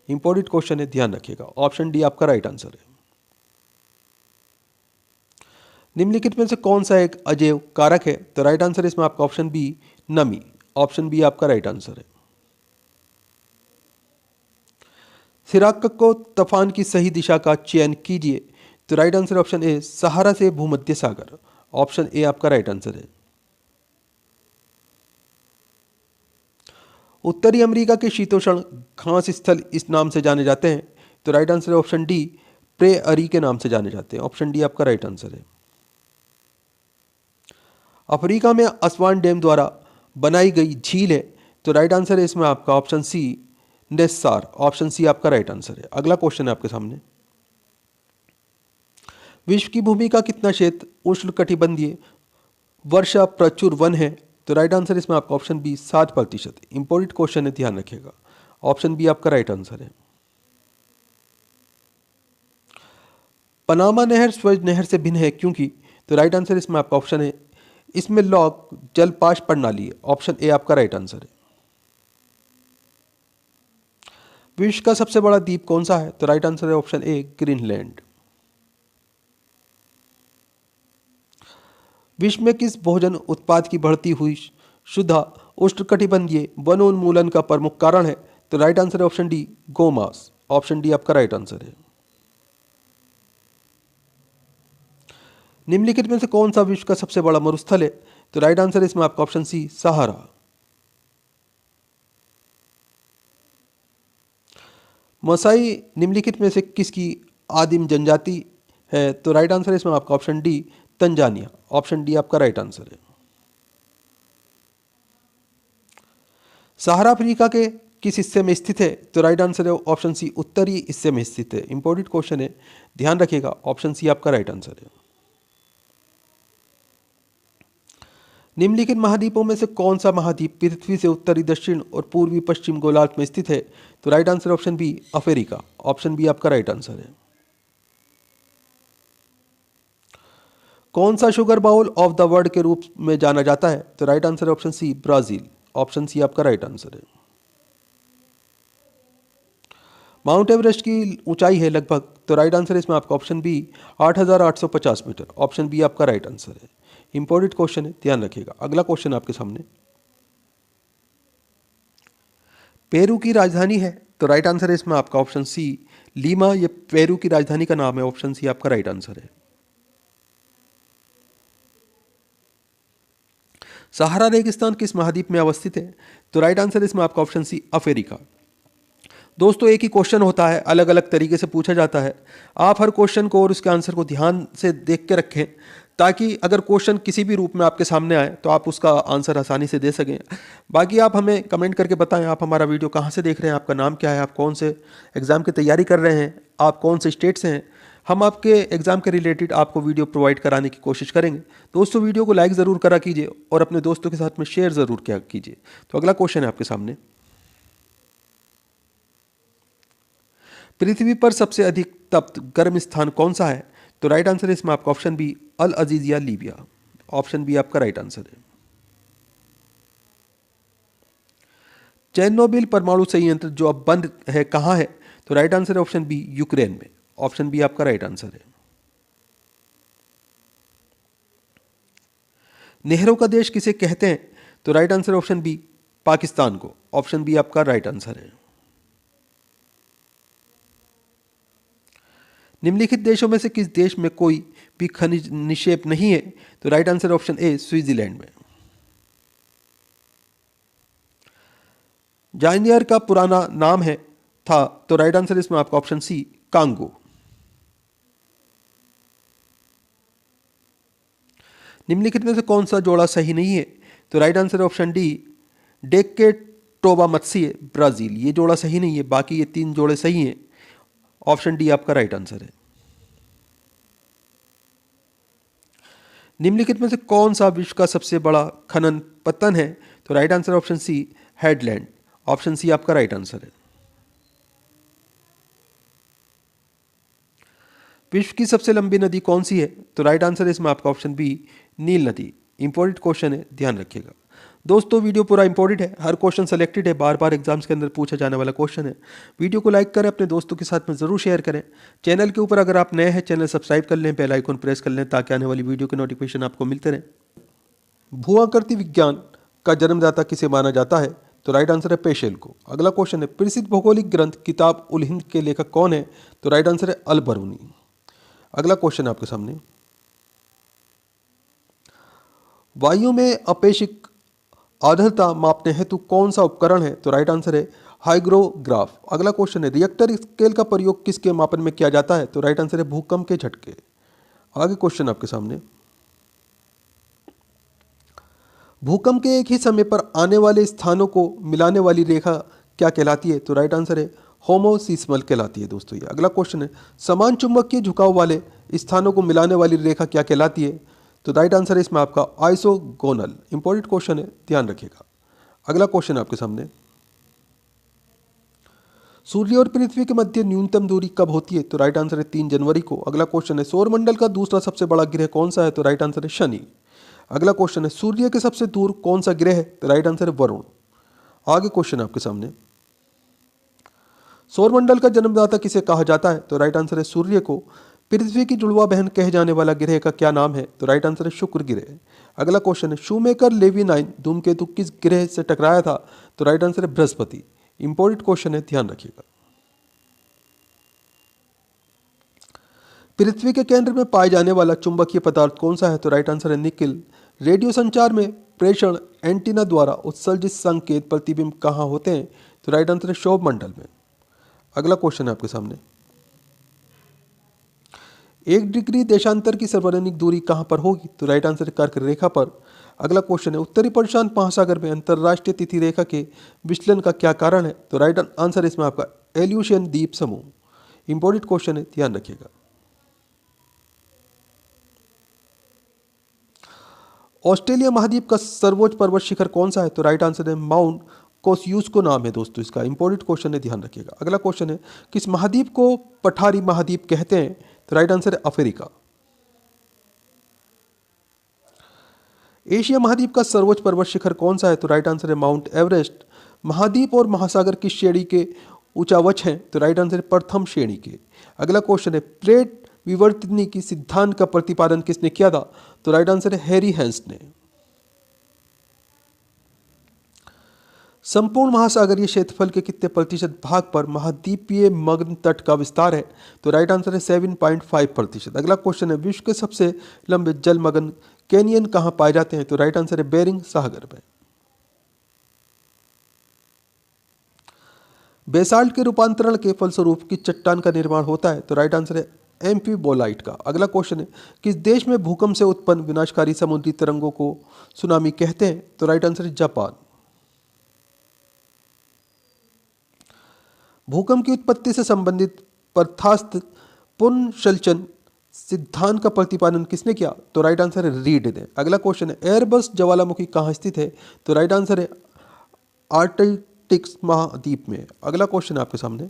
Important question है, ध्यान रखिएगा। ऑप्शन डी आपका राइट आंसर है। निम्नलिखित में से कौन सा एक अजैव कारक है? तो राइट आंसर इसमें आपका ऑप्शन बी नमी। ऑप्शन बी आपका राइट आंसर है। सिराक को तूफान की सही दिशा का चयन कीजिए। तो राइट आंसर ऑप्शन ए सहारा से भूमध्य सागर। ऑप्शन ए आपका राइट आंसर है। उत्तरी अमेरिका के शीतोष्ण घास स्थल इस नाम से जाने जाते हैं। तो राइट आंसर है ऑप्शन डी प्रेअरी के नाम से जाने जाते हैं। ऑप्शन डी आपका राइट आंसर है। अफ्रीका में असवान डैम द्वारा बनाई गई झील है। तो राइट आंसर है इसमें आपका ऑप्शन सी नेस्सार। ऑप्शन सी आपका राइट आंसर है। अगला क्वेश्चन है आपके सामने। विश्व की भूमि का कितना क्षेत्र उष्णकटिबंधीय वर्षा प्रचुर वन है? तो राइट आंसर इसमें आपका ऑप्शन बी 7%। इंपॉर्टेंट क्वेश्चन है, ध्यान रखिएगा। ऑप्शन बी आपका राइट आंसर है। पनामा नहर स्वेज नहर से भिन्न है क्योंकि? तो राइट आंसर इसमें आपका ऑप्शन है इसमें लॉक जलपाश प्रणाली है। ऑप्शन ए आपका राइट आंसर है। विश्व का सबसे बड़ा द्वीप कौन सा है? तो राइट आंसर है ऑप्शन ए ग्रीनलैंड। विश्व में किस भोजन उत्पाद की बढ़ती हुई शुद्ध उष्णकटिबंधीय वनोन्मूलन का प्रमुख कारण है? तो राइट आंसर है ऑप्शन डी गोमांस। ऑप्शन डी आपका राइट आंसर है। निम्नलिखित में से कौन सा विश्व का सबसे बड़ा मरुस्थल है? तो राइट आंसर इसमें आपका ऑप्शन सी सहारा। मसाई निम्नलिखित में से किसकी आदिम जनजाति है? तो राइट आंसर इसमें आपका option D Tanzania. Option D आपका राइट आंसर है। सहारा अफ्रीका के किस हिस्से में स्थित है? तो राइट आंसर है ऑप्शन सी उत्तरी हिस्से में स्थित है। इंपॉर्टेंट क्वेश्चन है, ध्यान रखिएगा। ऑप्शन सी आपका राइट आंसर है। निम्नलिखित महाद्वीपों में से कौन सा महाद्वीप पृथ्वी से उत्तरी दक्षिण और पूर्वी पश्चिम गोलार्ध में स्थित है? तो right answer option B Africa. Option B आपका राइट आंसर है। कौन सा sugar bowl of the world के रूप में जाना जाता है? तो right answer option C Brazil. Option C आपका राइट आंसर है। माउंट एवरेस्ट की ऊंचाई है लगभग। तो राइट आंसर इसमें आपका option B 8,850 metre. Option B आपका राइट आंसर है। इंपॉर्टेंट क्वेश्चन है, ध्यान रखिएगा। अगला क्वेश्चन आपके सामने। पेरू की राजधानी है? तो राइट आंसर है इसमें आपका ऑप्शन सी लीमा। ये पेरू की राजधानी का नाम है। ऑप्शन सी आपका राइट आंसर है। सहारा रेगिस्तान किस महाद्वीप में अवस्थित है? तो राइट आंसर इसमें आपका ऑप्शन सी अफ्रीका। दोस्तों एक ही क्वेश्चन होता है, अलग अलग तरीके से पूछा जाता है। आप हर क्वेश्चन को और उसके आंसर को ध्यान से देख के रखें ताकि अगर क्वेश्चन किसी भी रूप में आपके सामने आए तो आप उसका आंसर आसानी से दे सकें। बाकी आप हमें कमेंट करके बताएं आप हमारा वीडियो कहाँ से देख रहे हैं, आपका नाम क्या है, आप कौन से एग्ज़ाम की तैयारी कर रहे हैं, आप कौन से स्टेट से हैं। हम आपके एग्ज़ाम के रिलेटेड आपको वीडियो प्रोवाइड कराने की कोशिश करेंगे। दोस्तों वीडियो को लाइक ज़रूर करा कीजिए और अपने दोस्तों के साथ में शेयर ज़रूर किया कीजिए। तो अगला क्वेश्चन है आपके सामने। पृथ्वी पर सबसे अधिक तप्त गर्म स्थान कौन सा है? तो राइट आंसर है इसमें आपका option B Al Aziziyah Libya. Option B आपका राइट आंसर है। चेरनोबिल परमाणु संयंत्र जो अब बंद है कहाँ है? तो राइट आंसर है ऑप्शन बी यूक्रेन में। ऑप्शन बी आपका राइट आंसर है। नेहरू का देश किसे कहते हैं? तो right answer option B Pakistan को। ऑप्शन बी आपका राइट आंसर है। निम्नलिखित देशों में से किस देश में कोई भी खनिज निक्षेप नहीं है? तो right answer option A Switzerland में। जाइनियर का पुराना नाम है था? तो राइट आंसर इसमें आपका ऑप्शन सी कांगो। निम्नलिखित में से कौन सा जोड़ा सही नहीं है? तो राइट आंसर है ऑप्शन डी, डेकेटोबा मत्स्य ब्राजील। ये जोड़ा सही नहीं है, बाकी ये 3 जोड़े सही हैं। ऑप्शन डी आपका राइट आंसर है। निम्नलिखित में से कौन सा विश्व का सबसे बड़ा खनन पत्तन है? तो right answer option C, Hedland. Option C आपका राइट आंसर है। विश्व की सबसे लंबी नदी कौन सी है? तो राइट आंसर है इसमें आपका ऑप्शन बी, नील नदी। इंपॉर्टेंट क्वेश्चन है, ध्यान रखिएगा। दोस्तों वीडियो पूरा इंपॉर्टेंट है, हर क्वेश्चन सेलेक्टेड है, बार बार एग्जाम्स के अंदर पूछा जाने वाला क्वेश्चन है। वीडियो को लाइक करें, अपने दोस्तों के साथ में ज़रूर शेयर करें। चैनल के ऊपर अगर आप नए हैं, चैनल सब्सक्राइब कर लें, बेल आइकन प्रेस कर लें, ताकि आने वाली वीडियो के नोटिफिकेशन आपको मिलते रहें। भूआकृति विज्ञान का जन्मदाता किसे माना जाता है? तो राइट आंसर है पेशेल को। अगला क्वेश्चन है, प्रसिद्ध भौगोलिक ग्रंथ किताब उल हिंद के लेखक कौन है? तो राइट आंसर है अल बरूनी। अगला क्वेश्चन है आपके सामने, वायु में अपेक्षिक आर्द्रता मापने हेतु कौन सा उपकरण है? तो राइट आंसर है हाइग्रोग्राफ। अगला क्वेश्चन है, रिएक्टर स्केल का प्रयोग किसके मापन में किया जाता है? तो राइट आंसर है भूकंप के झटके। आगे क्वेश्चन आपके सामने, भूकंप के एक ही समय पर आने वाले स्थानों को मिलाने वाली रेखा क्या कहलाती है? तो राइट आंसर है होमोसिस्मल कहलाती है दोस्तों ये। अगला क्वेश्चन है, समान चुंबकीय झुकाव वाले स्थानों को मिलाने वाली रेखा क्या कहलाती है? तो राइट आंसर है इसमें आपका आइसोगोनल। इंपॉर्टेंट क्वेश्चन है, ध्यान रखिएगा। अगला क्वेश्चन आपके सामने, सूर्य और पृथ्वी के मध्य न्यूनतम दूरी कब होती है? तो राइट आंसर है 3 जनवरी को। अगला क्वेश्चन है, सौरमंडल का दूसरा सबसे बड़ा ग्रह कौन सा है? तो राइट आंसर है शनि। अगला क्वेश्चन है, सूर्य के सबसे दूर कौन सा ग्रह है? तो राइट आंसर है वरुण। आगे क्वेश्चन आपके सामने, सौरमंडल का जन्मदाता किसे कहा जाता है? तो राइट आंसर है सूर्य को। पृथ्वी की जुड़वा बहन कहे जाने वाला ग्रह का क्या नाम है? तो राइट आंसर है शुक्र ग्रह। अगला क्वेश्चन है, शूमेकर लेवी 9 धूमकेतु किस ग्रह से टकराया था? तो राइट आंसर है बृहस्पति। इंपॉर्टेंट क्वेश्चन है, ध्यान रखिएगा। पृथ्वी के केंद्र में पाए जाने वाला चुंबकीय पदार्थ कौन सा है? तो राइट आंसर है निकिल। रेडियो संचार में प्रेषण एंटीना द्वारा उत्सर्जित संकेत प्रतिबिंब कहाँ होते हैं? तो राइट आंसर है क्षोभ मंडल में। अगला क्वेश्चन है आपके सामने, 1 डिग्री देशांतर की सर्वाधिक दूरी कहां पर होगी? तो राइट आंसर है कर्क रेखा पर। अगला क्वेश्चन है, उत्तरी प्रशांत महासागर में अंतरराष्ट्रीय तिथि रेखा के विचलन का क्या कारण है? तो राइट आंसर है इसमें आपका एल्यूशियन द्वीप समूह। इंपॉर्टेंट क्वेश्चन है, ध्यान रखिएगा। ऑस्ट्रेलिया महाद्वीप का सर्वोच्च पर्वत शिखर कौन सा है? तो राइट आंसर है माउंट कोस्यूस्को नाम है दोस्तों इसका। इंपॉर्टेंट क्वेश्चन है, ध्यान रखिएगा। अगला क्वेश्चन है, किस महाद्वीप को पठारी महाद्वीप कहते हैं? तो राइट आंसर है अफ्रीका। एशिया महाद्वीप का सर्वोच्च पर्वत शिखर कौन सा है? तो राइट आंसर है माउंट एवरेस्ट। महाद्वीप और महासागर किस श्रेणी के ऊंचावच हैं? तो राइट आंसर है प्रथम श्रेणी के। अगला क्वेश्चन है, प्लेट विवर्तनी की सिद्धांत का प्रतिपादन किसने किया था? तो राइट आंसर है हैरी हैंस ने। संपूर्ण महासागरीय क्षेत्रफल के कितने प्रतिशत भाग पर महाद्वीपीय मग्न तट का विस्तार है? तो राइट आंसर है 7.5%। अगला क्वेश्चन है, विश्व के सबसे लंबे जलमग्न कैनियन कहां पाए जाते हैं? तो राइट आंसर है बेरिंग सागर में। बेसाल्ट के रूपांतरण के फलस्वरूप किस चट्टान का निर्माण होता है? तो राइट आंसर है एम्फीबोलाइट का। अगला क्वेश्चन है, किस देश में भूकंप से उत्पन्न विनाशकारी समुद्री तरंगों को सुनामी कहते हैं? तो राइट आंसर है जापान। भूकंप की उत्पत्ति से संबंधित बर्खास्त पुनर्संचलन सिद्धांत का प्रतिपादन किसने किया? तो राइट आंसर है रीड ने। अगला क्वेश्चन है, एयरबस ज्वालामुखी कहाँ स्थित है? तो राइट आंसर है आर्कटिक महाद्वीप में। अगला क्वेश्चन है आपके सामने,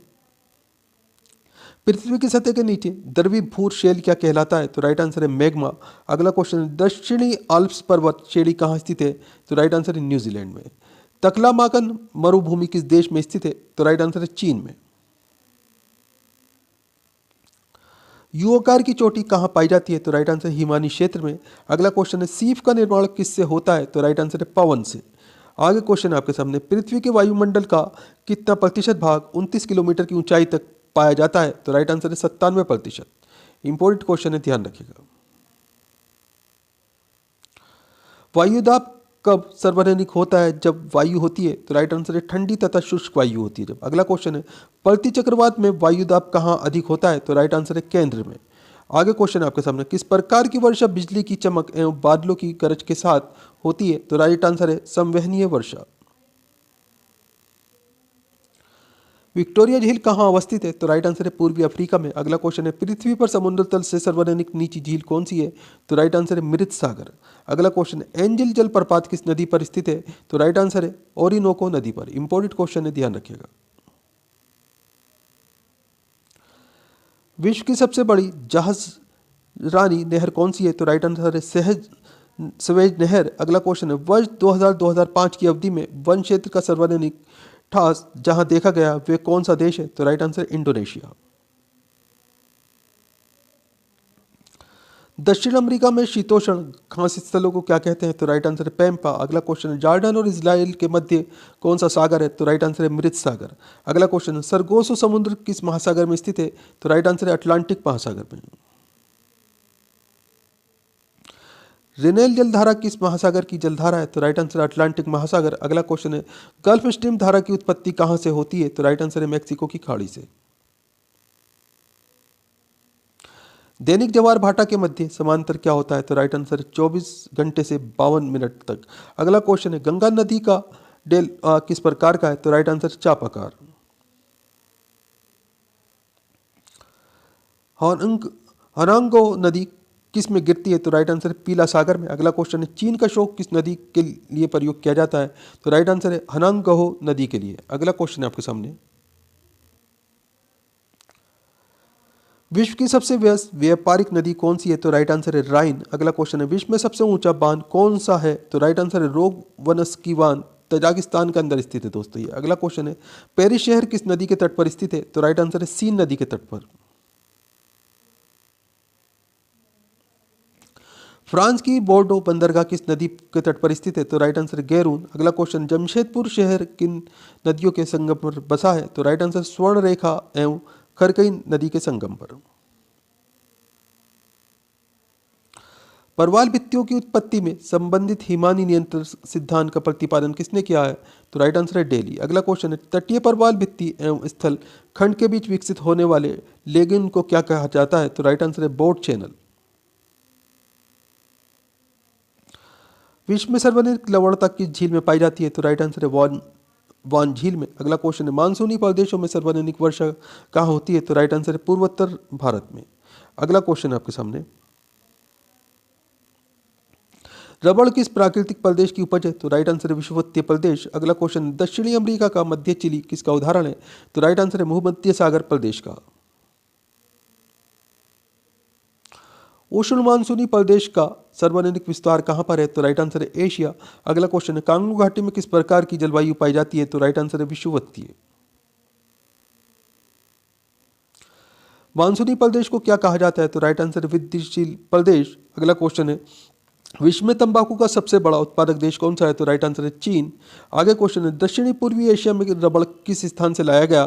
पृथ्वी की सतह के नीचे द्रवीभूत शैल क्या कहलाता है? तो राइट आंसर है मैग्मा। अगला क्वेश्चन है, दक्षिणी आल्प्स पर्वत श्रेणी कहाँ स्थित है? तो राइट आंसर है न्यूजीलैंड में। तकलामाकन मरुभूमि किस देश में स्थित है? तो राइट आंसर है चीन में। यू आकार की चोटी कहाँ पाई जाती है? तो राइट आंसर हिमानी क्षेत्र में। अगला क्वेश्चन है, सीप का निर्माण किससे होता है? तो राइट आंसर है पवन से। आगे क्वेश्चन है आपके सामने, पृथ्वी के वायुमंडल का कितना प्रतिशत भाग 29 किलोमीटर की ऊंचाई तक पाया जाता है? तो राइट आंसर है 97%। इंपॉर्टेंट क्वेश्चन है, ध्यान रखिएगा। वायुदाब कब सर्वाधिक होता है? जब वायु होती है। तो राइट आंसर है ठंडी तथा शुष्क वायु होती है जब। अगला क्वेश्चन है, प्रति चक्रवात में वायुदाब कहाँ अधिक होता है? तो राइट आंसर है केंद्र में। आगे क्वेश्चन है आपके सामने, किस प्रकार की वर्षा बिजली की चमक एवं बादलों की गरज के साथ होती है? तो राइट आंसर है संवहनीय वर्षा। विक्टोरिया झील कहाँ अवस्थित है? तो राइट आंसर है पूर्वी अफ्रीका में। अगला क्वेश्चन है, पृथ्वी पर समुद्र तल से सर्वाधिक नीची झील कौन सी है? तो राइट आंसर है मृत सागर। अगला क्वेश्चन है, एंजल जलप्रपात किस नदी पर स्थित है? तो राइट आंसर है ओरिनोको नदी पर। इंपॉर्टेंट क्वेश्चन है, ध्यान रखिएगा। विश्व की सबसे बड़ी जहाज रानी नहर कौन सी है? तो राइट आंसर है स्वेज नहर। अगला क्वेश्चन है, वर्ष 2000-2005 की अवधि में वन क्षेत्र का सर्वाधिक ठास जहां देखा गया वे कौन सा देश है? तो राइट आंसर इंडोनेशिया। दक्षिण अमेरिका में शीतोष्ण घास स्थलों को क्या कहते हैं? तो राइट आंसर है पैम्पा। अगला क्वेश्चन है, जॉर्डन और इजराइल के मध्य कौन सा सागर है? तो राइट आंसर है मृत सागर। अगला क्वेश्चन है, सरगोसो समुद्र किस महासागर में स्थित है? तो राइट आंसर है अटलांटिक महासागर में। रेनेल जलधारा किस महासागर की जलधारा है? तो राइट आंसर अटलांटिक महासागर। अगला क्वेश्चन है, गल्फ स्ट्रीम धारा की उत्पत्ति कहां से होती है? तो राइट आंसर है मैक्सिको की खाड़ी से। दैनिक जवार भाटा के मध्य समांतर क्या होता है? तो राइट आंसर 24 घंटे से 52 मिनट तक। अगला क्वेश्चन है, गंगा नदी का डेल किस प्रकार का है? तो राइट आंसर चापाकार। हनांगो नदी किस में गिरती है? तो राइट आंसर है पीला सागर में। अगला क्वेश्चन है, चीन का शोक किस नदी के लिए प्रयोग किया जाता है? तो राइट आंसर है हनांगहो नदी के लिए। अगला क्वेश्चन है आपके सामने, विश्व की सबसे व्यस्त व्यापारिक नदी कौन सी है? तो राइट आंसर है राइन। अगला क्वेश्चन है, विश्व में सबसे ऊंचा बांध कौन सा है? तो राइट आंसर है रोग वनस्की बांध, तजाकिस्तान के अंदर स्थित है दोस्तों ये। अगला क्वेश्चन है, पेरिस शहर किस नदी के तट पर स्थित है? तो राइट आंसर है सीन नदी के तट पर। फ्रांस की बोर्डो बंदरगाह किस नदी के तट पर स्थित है? तो राइट आंसर गैरून। अगला क्वेश्चन, जमशेदपुर शहर किन नदियों के संगम पर बसा है? तो राइट आंसर स्वर्ण रेखा एवं खरकई नदी के संगम पर। परवाल भित्तियों की उत्पत्ति में संबंधित हिमानी नियंत्रण सिद्धांत का प्रतिपादन किसने किया है? तो राइट आंसर है डेली। अगला क्वेश्चन है, तटीय परवाल भित्ति एवं स्थल खंड के बीच विकसित होने वाले लेगिन को क्या कहा जाता है? तो राइट आंसर है बोट चैनल। विश्व में सर्वाधिक लवणता किस झील में पाई जाती है? तो राइट आंसर है वान झील में। अगला क्वेश्चन है, मानसूनी प्रदेशों में सर्वाधिक वर्षा कहाँ होती है? तो राइट आंसर है पूर्वोत्तर भारत में। अगला क्वेश्चन है आपके सामने, रबड़ किस प्राकृतिक प्रदेश की उपज है? तो राइट आंसर है विषुवतीय प्रदेश। अगला क्वेश्चन, दक्षिणी अमेरिका का मध्य चिली किसका उदाहरण है? तो राइट आंसर है भूमध्य सागर प्रदेश का। उष्ण मानसूनी प्रदेश का सर्वाधिक विस्तार कहां पर है? तो राइट आंसर है एशिया। अगला क्वेश्चन है, कांगो घाटी में किस प्रकार की जलवायु पाई जाती है? तो राइट आंसर है विषुवतीय। मानसूनी प्रदेश को क्या कहा जाता है? तो राइट आंसर है वृद्धिशील प्रदेश। अगला क्वेश्चन है, विश्व में तंबाकू का सबसे बड़ा उत्पादक देश कौन सा है? तो राइट आंसर है चीन। आगे क्वेश्चन है, दक्षिणी पूर्वी एशिया में रबड़ किस स्थान से लाया गया?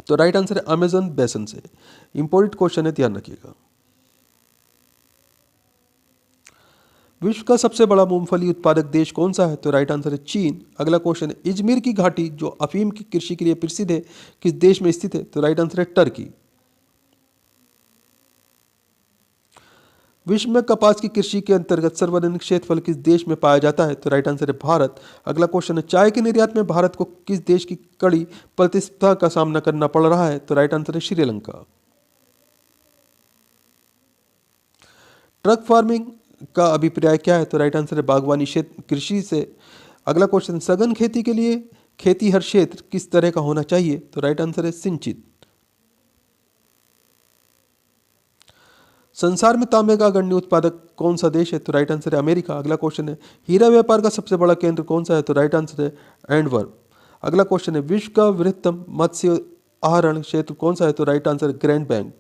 तो राइट आंसर है अमेजन बेसन से। इंपॉर्टेंट क्वेश्चन है, ध्यान रखिएगा। विश्व का सबसे बड़ा मूंगफली उत्पादक देश कौन सा है? तो राइट आंसर है चीन। अगला क्वेश्चन है, इजमिर की घाटी जो अफीम की कृषि के लिए प्रसिद्ध है किस देश में स्थित है? तो राइट आंसर है टर्की। विश्व में कपास की कृषि के अंतर्गत सर्वाधिक क्षेत्रफल किस देश में पाया जाता है? तो राइट आंसर है भारत। अगला क्वेश्चन है, चाय के निर्यात में भारत को किस देश की कड़ी प्रतिस्पर्धा का सामना करना पड़ रहा है? तो राइट आंसर है श्रीलंका। ट्रक फार्मिंग का अभिप्राय क्या है? तो राइट आंसर है बागवानी क्षेत्र कृषि से। अगला क्वेश्चन, सघन खेती के लिए खेती हर क्षेत्र किस तरह का होना चाहिए? तो राइट आंसर है सिंचित। संसार में तांबे का अग्रणी उत्पादक कौन सा देश है? तो राइट आंसर है अमेरिका। अगला क्वेश्चन है, हीरा व्यापार का सबसे बड़ा केंद्र कौन सा है? तो राइट आंसर है एंडवर्प। अगला क्वेश्चन है, विश्व का वृहत्तम मत्स्य आहरण क्षेत्र कौन सा है? तो राइट आंसर है ग्रैंड बैंक।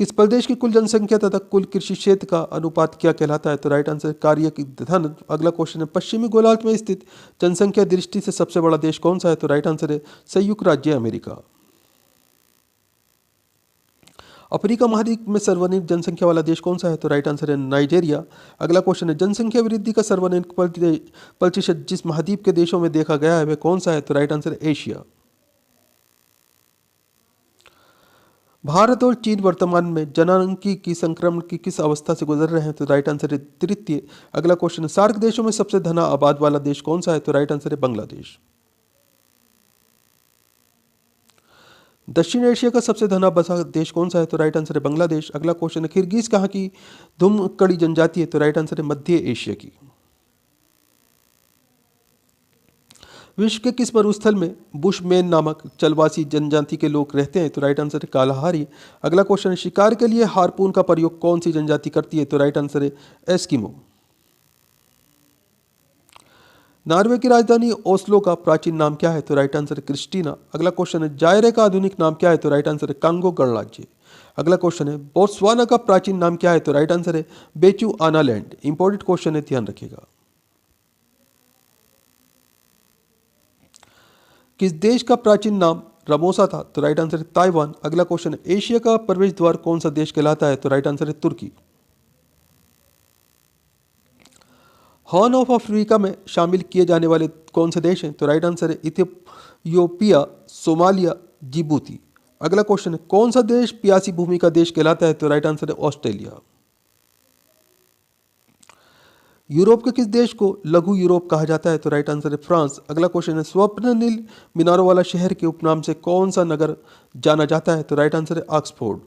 किस प्रदेश की कुल जनसंख्या तथा कुल कृषि क्षेत्र का अनुपात क्या कहलाता है? तो राइट आंसर है कार्य की धन। अगला क्वेश्चन है, पश्चिमी गोलार्ध में स्थित जनसंख्या दृष्टि से सबसे बड़ा देश कौन सा है? तो राइट आंसर है संयुक्त राज्य अमेरिका। अफ्रीका महाद्वीप में सर्वाधिक जनसंख्या वाला देश कौन सा है? तो राइट आंसर है नाइजेरिया। अगला क्वेश्चन है, जनसंख्या वृद्धि का सर्वाधिक प्रतिशत जिस महाद्वीप के देशों में देखा गया है वह कौन सा है? तो राइट आंसर है एशिया। भारत और चीन वर्तमान में जनसांख्यिकी की संक्रमण की किस अवस्था से गुजर रहे हैं? तो राइट आंसर है तृतीय। अगला क्वेश्चन है, सार्क देशों में सबसे घना आबाद वाला देश कौन सा है? तो राइट आंसर है बांग्लादेश। दक्षिण एशिया का सबसे घना बसा देश कौन सा है? तो राइट आंसर है बांग्लादेश। अगला क्वेश्चन है, किर्गिज कहाँ की धुमकड़ी जनजाति है? तो राइट आंसर है मध्य एशिया की। विश्व के किस मरुस्थल में बुशमैन नामक जलवासी जनजाति के लोग रहते हैं? तो राइट आंसर है कालाहारी। अगला क्वेश्चन है, शिकार के लिए हार्पून का प्रयोग कौन सी जनजाति करती है? तो राइट आंसर है एस्किमो। नॉर्वे की राजधानी ओस्लो का प्राचीन नाम क्या है? तो राइट आंसर है क्रिस्टीना। अगला क्वेश्चन है, जायरे का आधुनिक नाम क्या है? तो राइट आंसर है कांगो गणराज्य। अगला क्वेश्चन है, बोत्सवाना का प्राचीन नाम क्या है? तो राइट आंसर है बेचू आनालैंड। इंपॉर्टेंट क्वेश्चन है, ध्यान रखिएगा। किस देश का प्राचीन नाम रमोसा था? तो राइट आंसर है ताइवान। अगला क्वेश्चन है, एशिया का प्रवेश द्वार कौन सा देश कहलाता है? तो राइट आंसर है तुर्की। हॉर्न ऑफ अफ्रीका में शामिल किए जाने वाले कौन से देश हैं? तो राइट आंसर है इथियोपिया, सोमालिया, जिबूती। अगला क्वेश्चन है, कौन सा देश प्यासी भूमि का देश कहलाता है? तो राइट आंसर है ऑस्ट्रेलिया। यूरोप के किस देश को लघु यूरोप कहा जाता है? तो राइट आंसर है फ्रांस। अगला क्वेश्चन है, स्वप्न नील मीनारों वाला शहर के उपनाम से कौन सा नगर जाना जाता है? तो राइट आंसर है ऑक्सफोर्ड।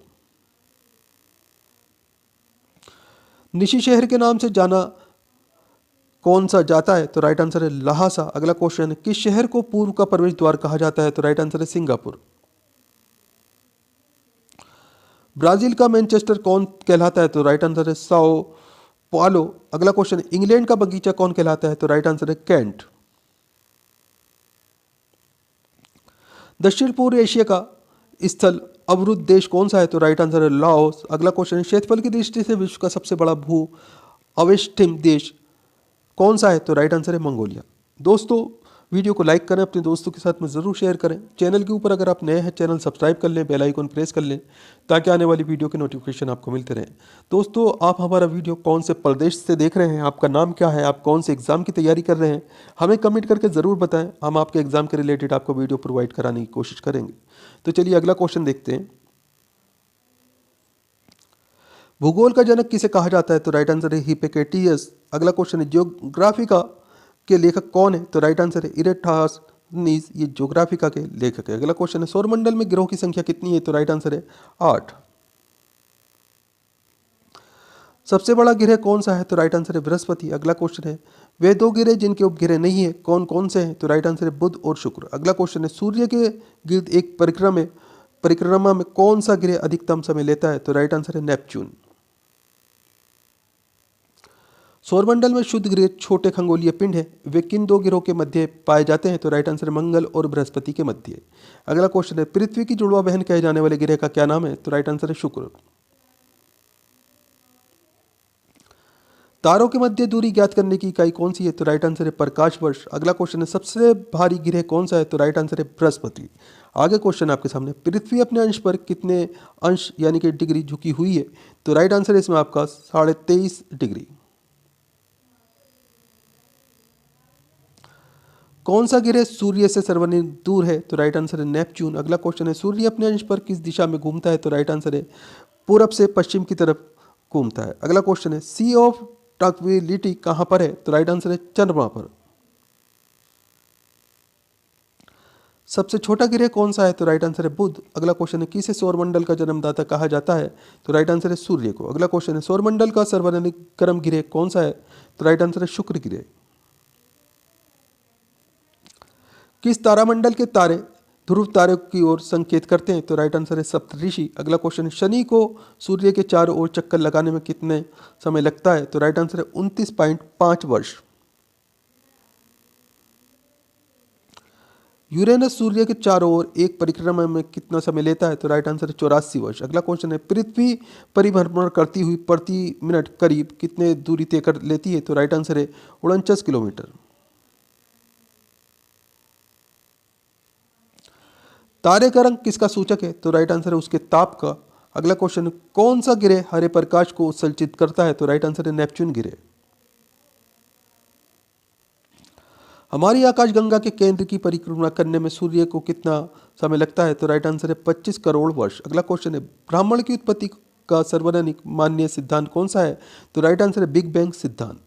निशी शहर के नाम से जाना कौन सा जाता है? तो राइट आंसर है लहासा। अगला क्वेश्चन है, किस शहर को पूर्व का प्रवेश द्वार कहा जाता है? तो राइट आंसर है सिंगापुर। ब्राजील का मैनचेस्टर कौन कहलाता है? तो राइट आंसर है साओ पालो। अगला क्वेश्चन है, इंग्लैंड का बगीचा कौन कहलाता है? तो राइट आंसर है कैंट। दक्षिण पूर्व एशिया का स्थल अवरुद्ध देश कौन सा है? तो राइट आंसर है लाओस। अगला क्वेश्चन है, क्षेत्रफल की दृष्टि से विश्व का सबसे बड़ा भू अवेष्टिम देश कौन सा है? तो राइट आंसर है मंगोलिया। दोस्तों, वीडियो को लाइक करें, अपने दोस्तों के साथ में ज़रूर शेयर करें। चैनल के ऊपर अगर आप नए हैं, चैनल सब्सक्राइब कर लें, बेल आइकन प्रेस कर लें, ताकि आने वाली वीडियो के नोटिफिकेशन आपको मिलते रहें। दोस्तों, आप हमारा वीडियो कौन से प्रदेश से देख रहे हैं, आपका नाम क्या है, आप कौन से एग्ज़ाम की तैयारी कर रहे हैं, हमें कमेंट करके ज़रूर बताएं। हम आपके एग्ज़ाम के रिलेटेड आपको वीडियो प्रोवाइड कराने की कोशिश करेंगे। तो चलिए अगला क्वेश्चन देखते हैं। भूगोल का जनक किसे कहा जाता है? तो राइट आंसर है हिप्पोक्रेटिस। अगला क्वेश्चन है, ज्योग्राफी का के लेखक कौन है? तो राइट आंसर है इरेटास्नीज। ये ज्योग्राफिका के लेखक है। अगला क्वेश्चन है, सौरमंडल में ग्रहों की संख्या कितनी है? तो राइट आंसर है 8। सबसे बड़ा ग्रह कौन सा है? तो राइट आंसर है बृहस्पति। अगला क्वेश्चन है, वे दो ग्रह जिनके उपग्रह नहीं है कौन कौन से हैं? तो राइट आंसर है बुध और शुक्र। अगला क्वेश्चन है, सूर्य के गिर्द एक परिक्रमा में कौन सा ग्रह अधिकतम समय लेता है? तो राइट आंसर है नेपच्यून। सौरमंडल में शुद्ध ग्रह छोटे खगोलीय पिंड है, वे किन दो ग्रहों के मध्य पाए जाते हैं? तो राइट आंसर है मंगल और बृहस्पति के मध्य। अगला क्वेश्चन है, पृथ्वी की जुड़वा बहन कहे जाने वाले ग्रह का क्या नाम है? तो राइट आंसर है शुक्र। तारों के मध्य दूरी ज्ञात करने की इकाई कौन सी है? तो राइट आंसर है प्रकाश वर्ष। अगला क्वेश्चन है, सबसे भारी ग्रह कौन सा है? तो राइट आंसर है बृहस्पति। आगे क्वेश्चन आपके सामने, पृथ्वी अपने अंश पर कितने अंश यानी कि डिग्री झुकी हुई है? तो राइट आंसर है इसमें आपका 23.5 डिग्री। कौन सा ग्रह सूर्य से सर्वाधिक दूर है? तो राइट आंसर है नेपच्यून। अगला क्वेश्चन है, सूर्य अपने अंश पर किस दिशा में घूमता है? तो राइट आंसर है पूरब से पश्चिम की तरफ घूमता है। अगला क्वेश्चन है, सी ऑफ ट्रैंक्विलिटी कहाँ पर है? तो राइट आंसर है चंद्रमा पर। सबसे छोटा ग्रह कौन सा है? तो राइट आंसर है बुध। अगला क्वेश्चन है, किसे सौरमंडल का जन्मदाता कहा जाता है? तो राइट आंसर है सूर्य को। अगला क्वेश्चन है, सौरमंडल का सर्वाधिक गर्म ग्रह कौन सा है? तो राइट आंसर है शुक्र ग्रह। किस तारामंडल के तारे ध्रुव तारे की ओर संकेत करते हैं? तो राइट आंसर है सप्तऋषि। अगला क्वेश्चन है, शनि को सूर्य के चारों ओर चक्कर लगाने में कितने समय लगता है? तो राइट आंसर है 29.5 वर्ष। यूरेनस सूर्य के चारों ओर एक परिक्रमा में कितना समय लेता है? तो राइट आंसर है 84 वर्ष। अगला क्वेश्चन है, पृथ्वी परिभ्रमण करती हुई प्रति मिनट करीब कितने दूरी तय कर लेती है? तो राइट आंसर है 49 किलोमीटर। तारे का रंग किसका सूचक है? तो राइट आंसर है उसके ताप का। अगला क्वेश्चन, कौन सा ग्रह हरे प्रकाश को उत्सर्जित करता है? तो राइट आंसर है नेपच्यून ग्रह। हमारी आकाशगंगा के केंद्र की परिक्रमा करने में सूर्य को कितना समय लगता है? तो राइट आंसर है 25 करोड़ वर्ष। अगला क्वेश्चन है, ब्राह्मण की उत्पत्ति का सार्वजनिक मान्य सिद्धांत कौन सा है? तो राइट आंसर है बिग बैंग सिद्धांत।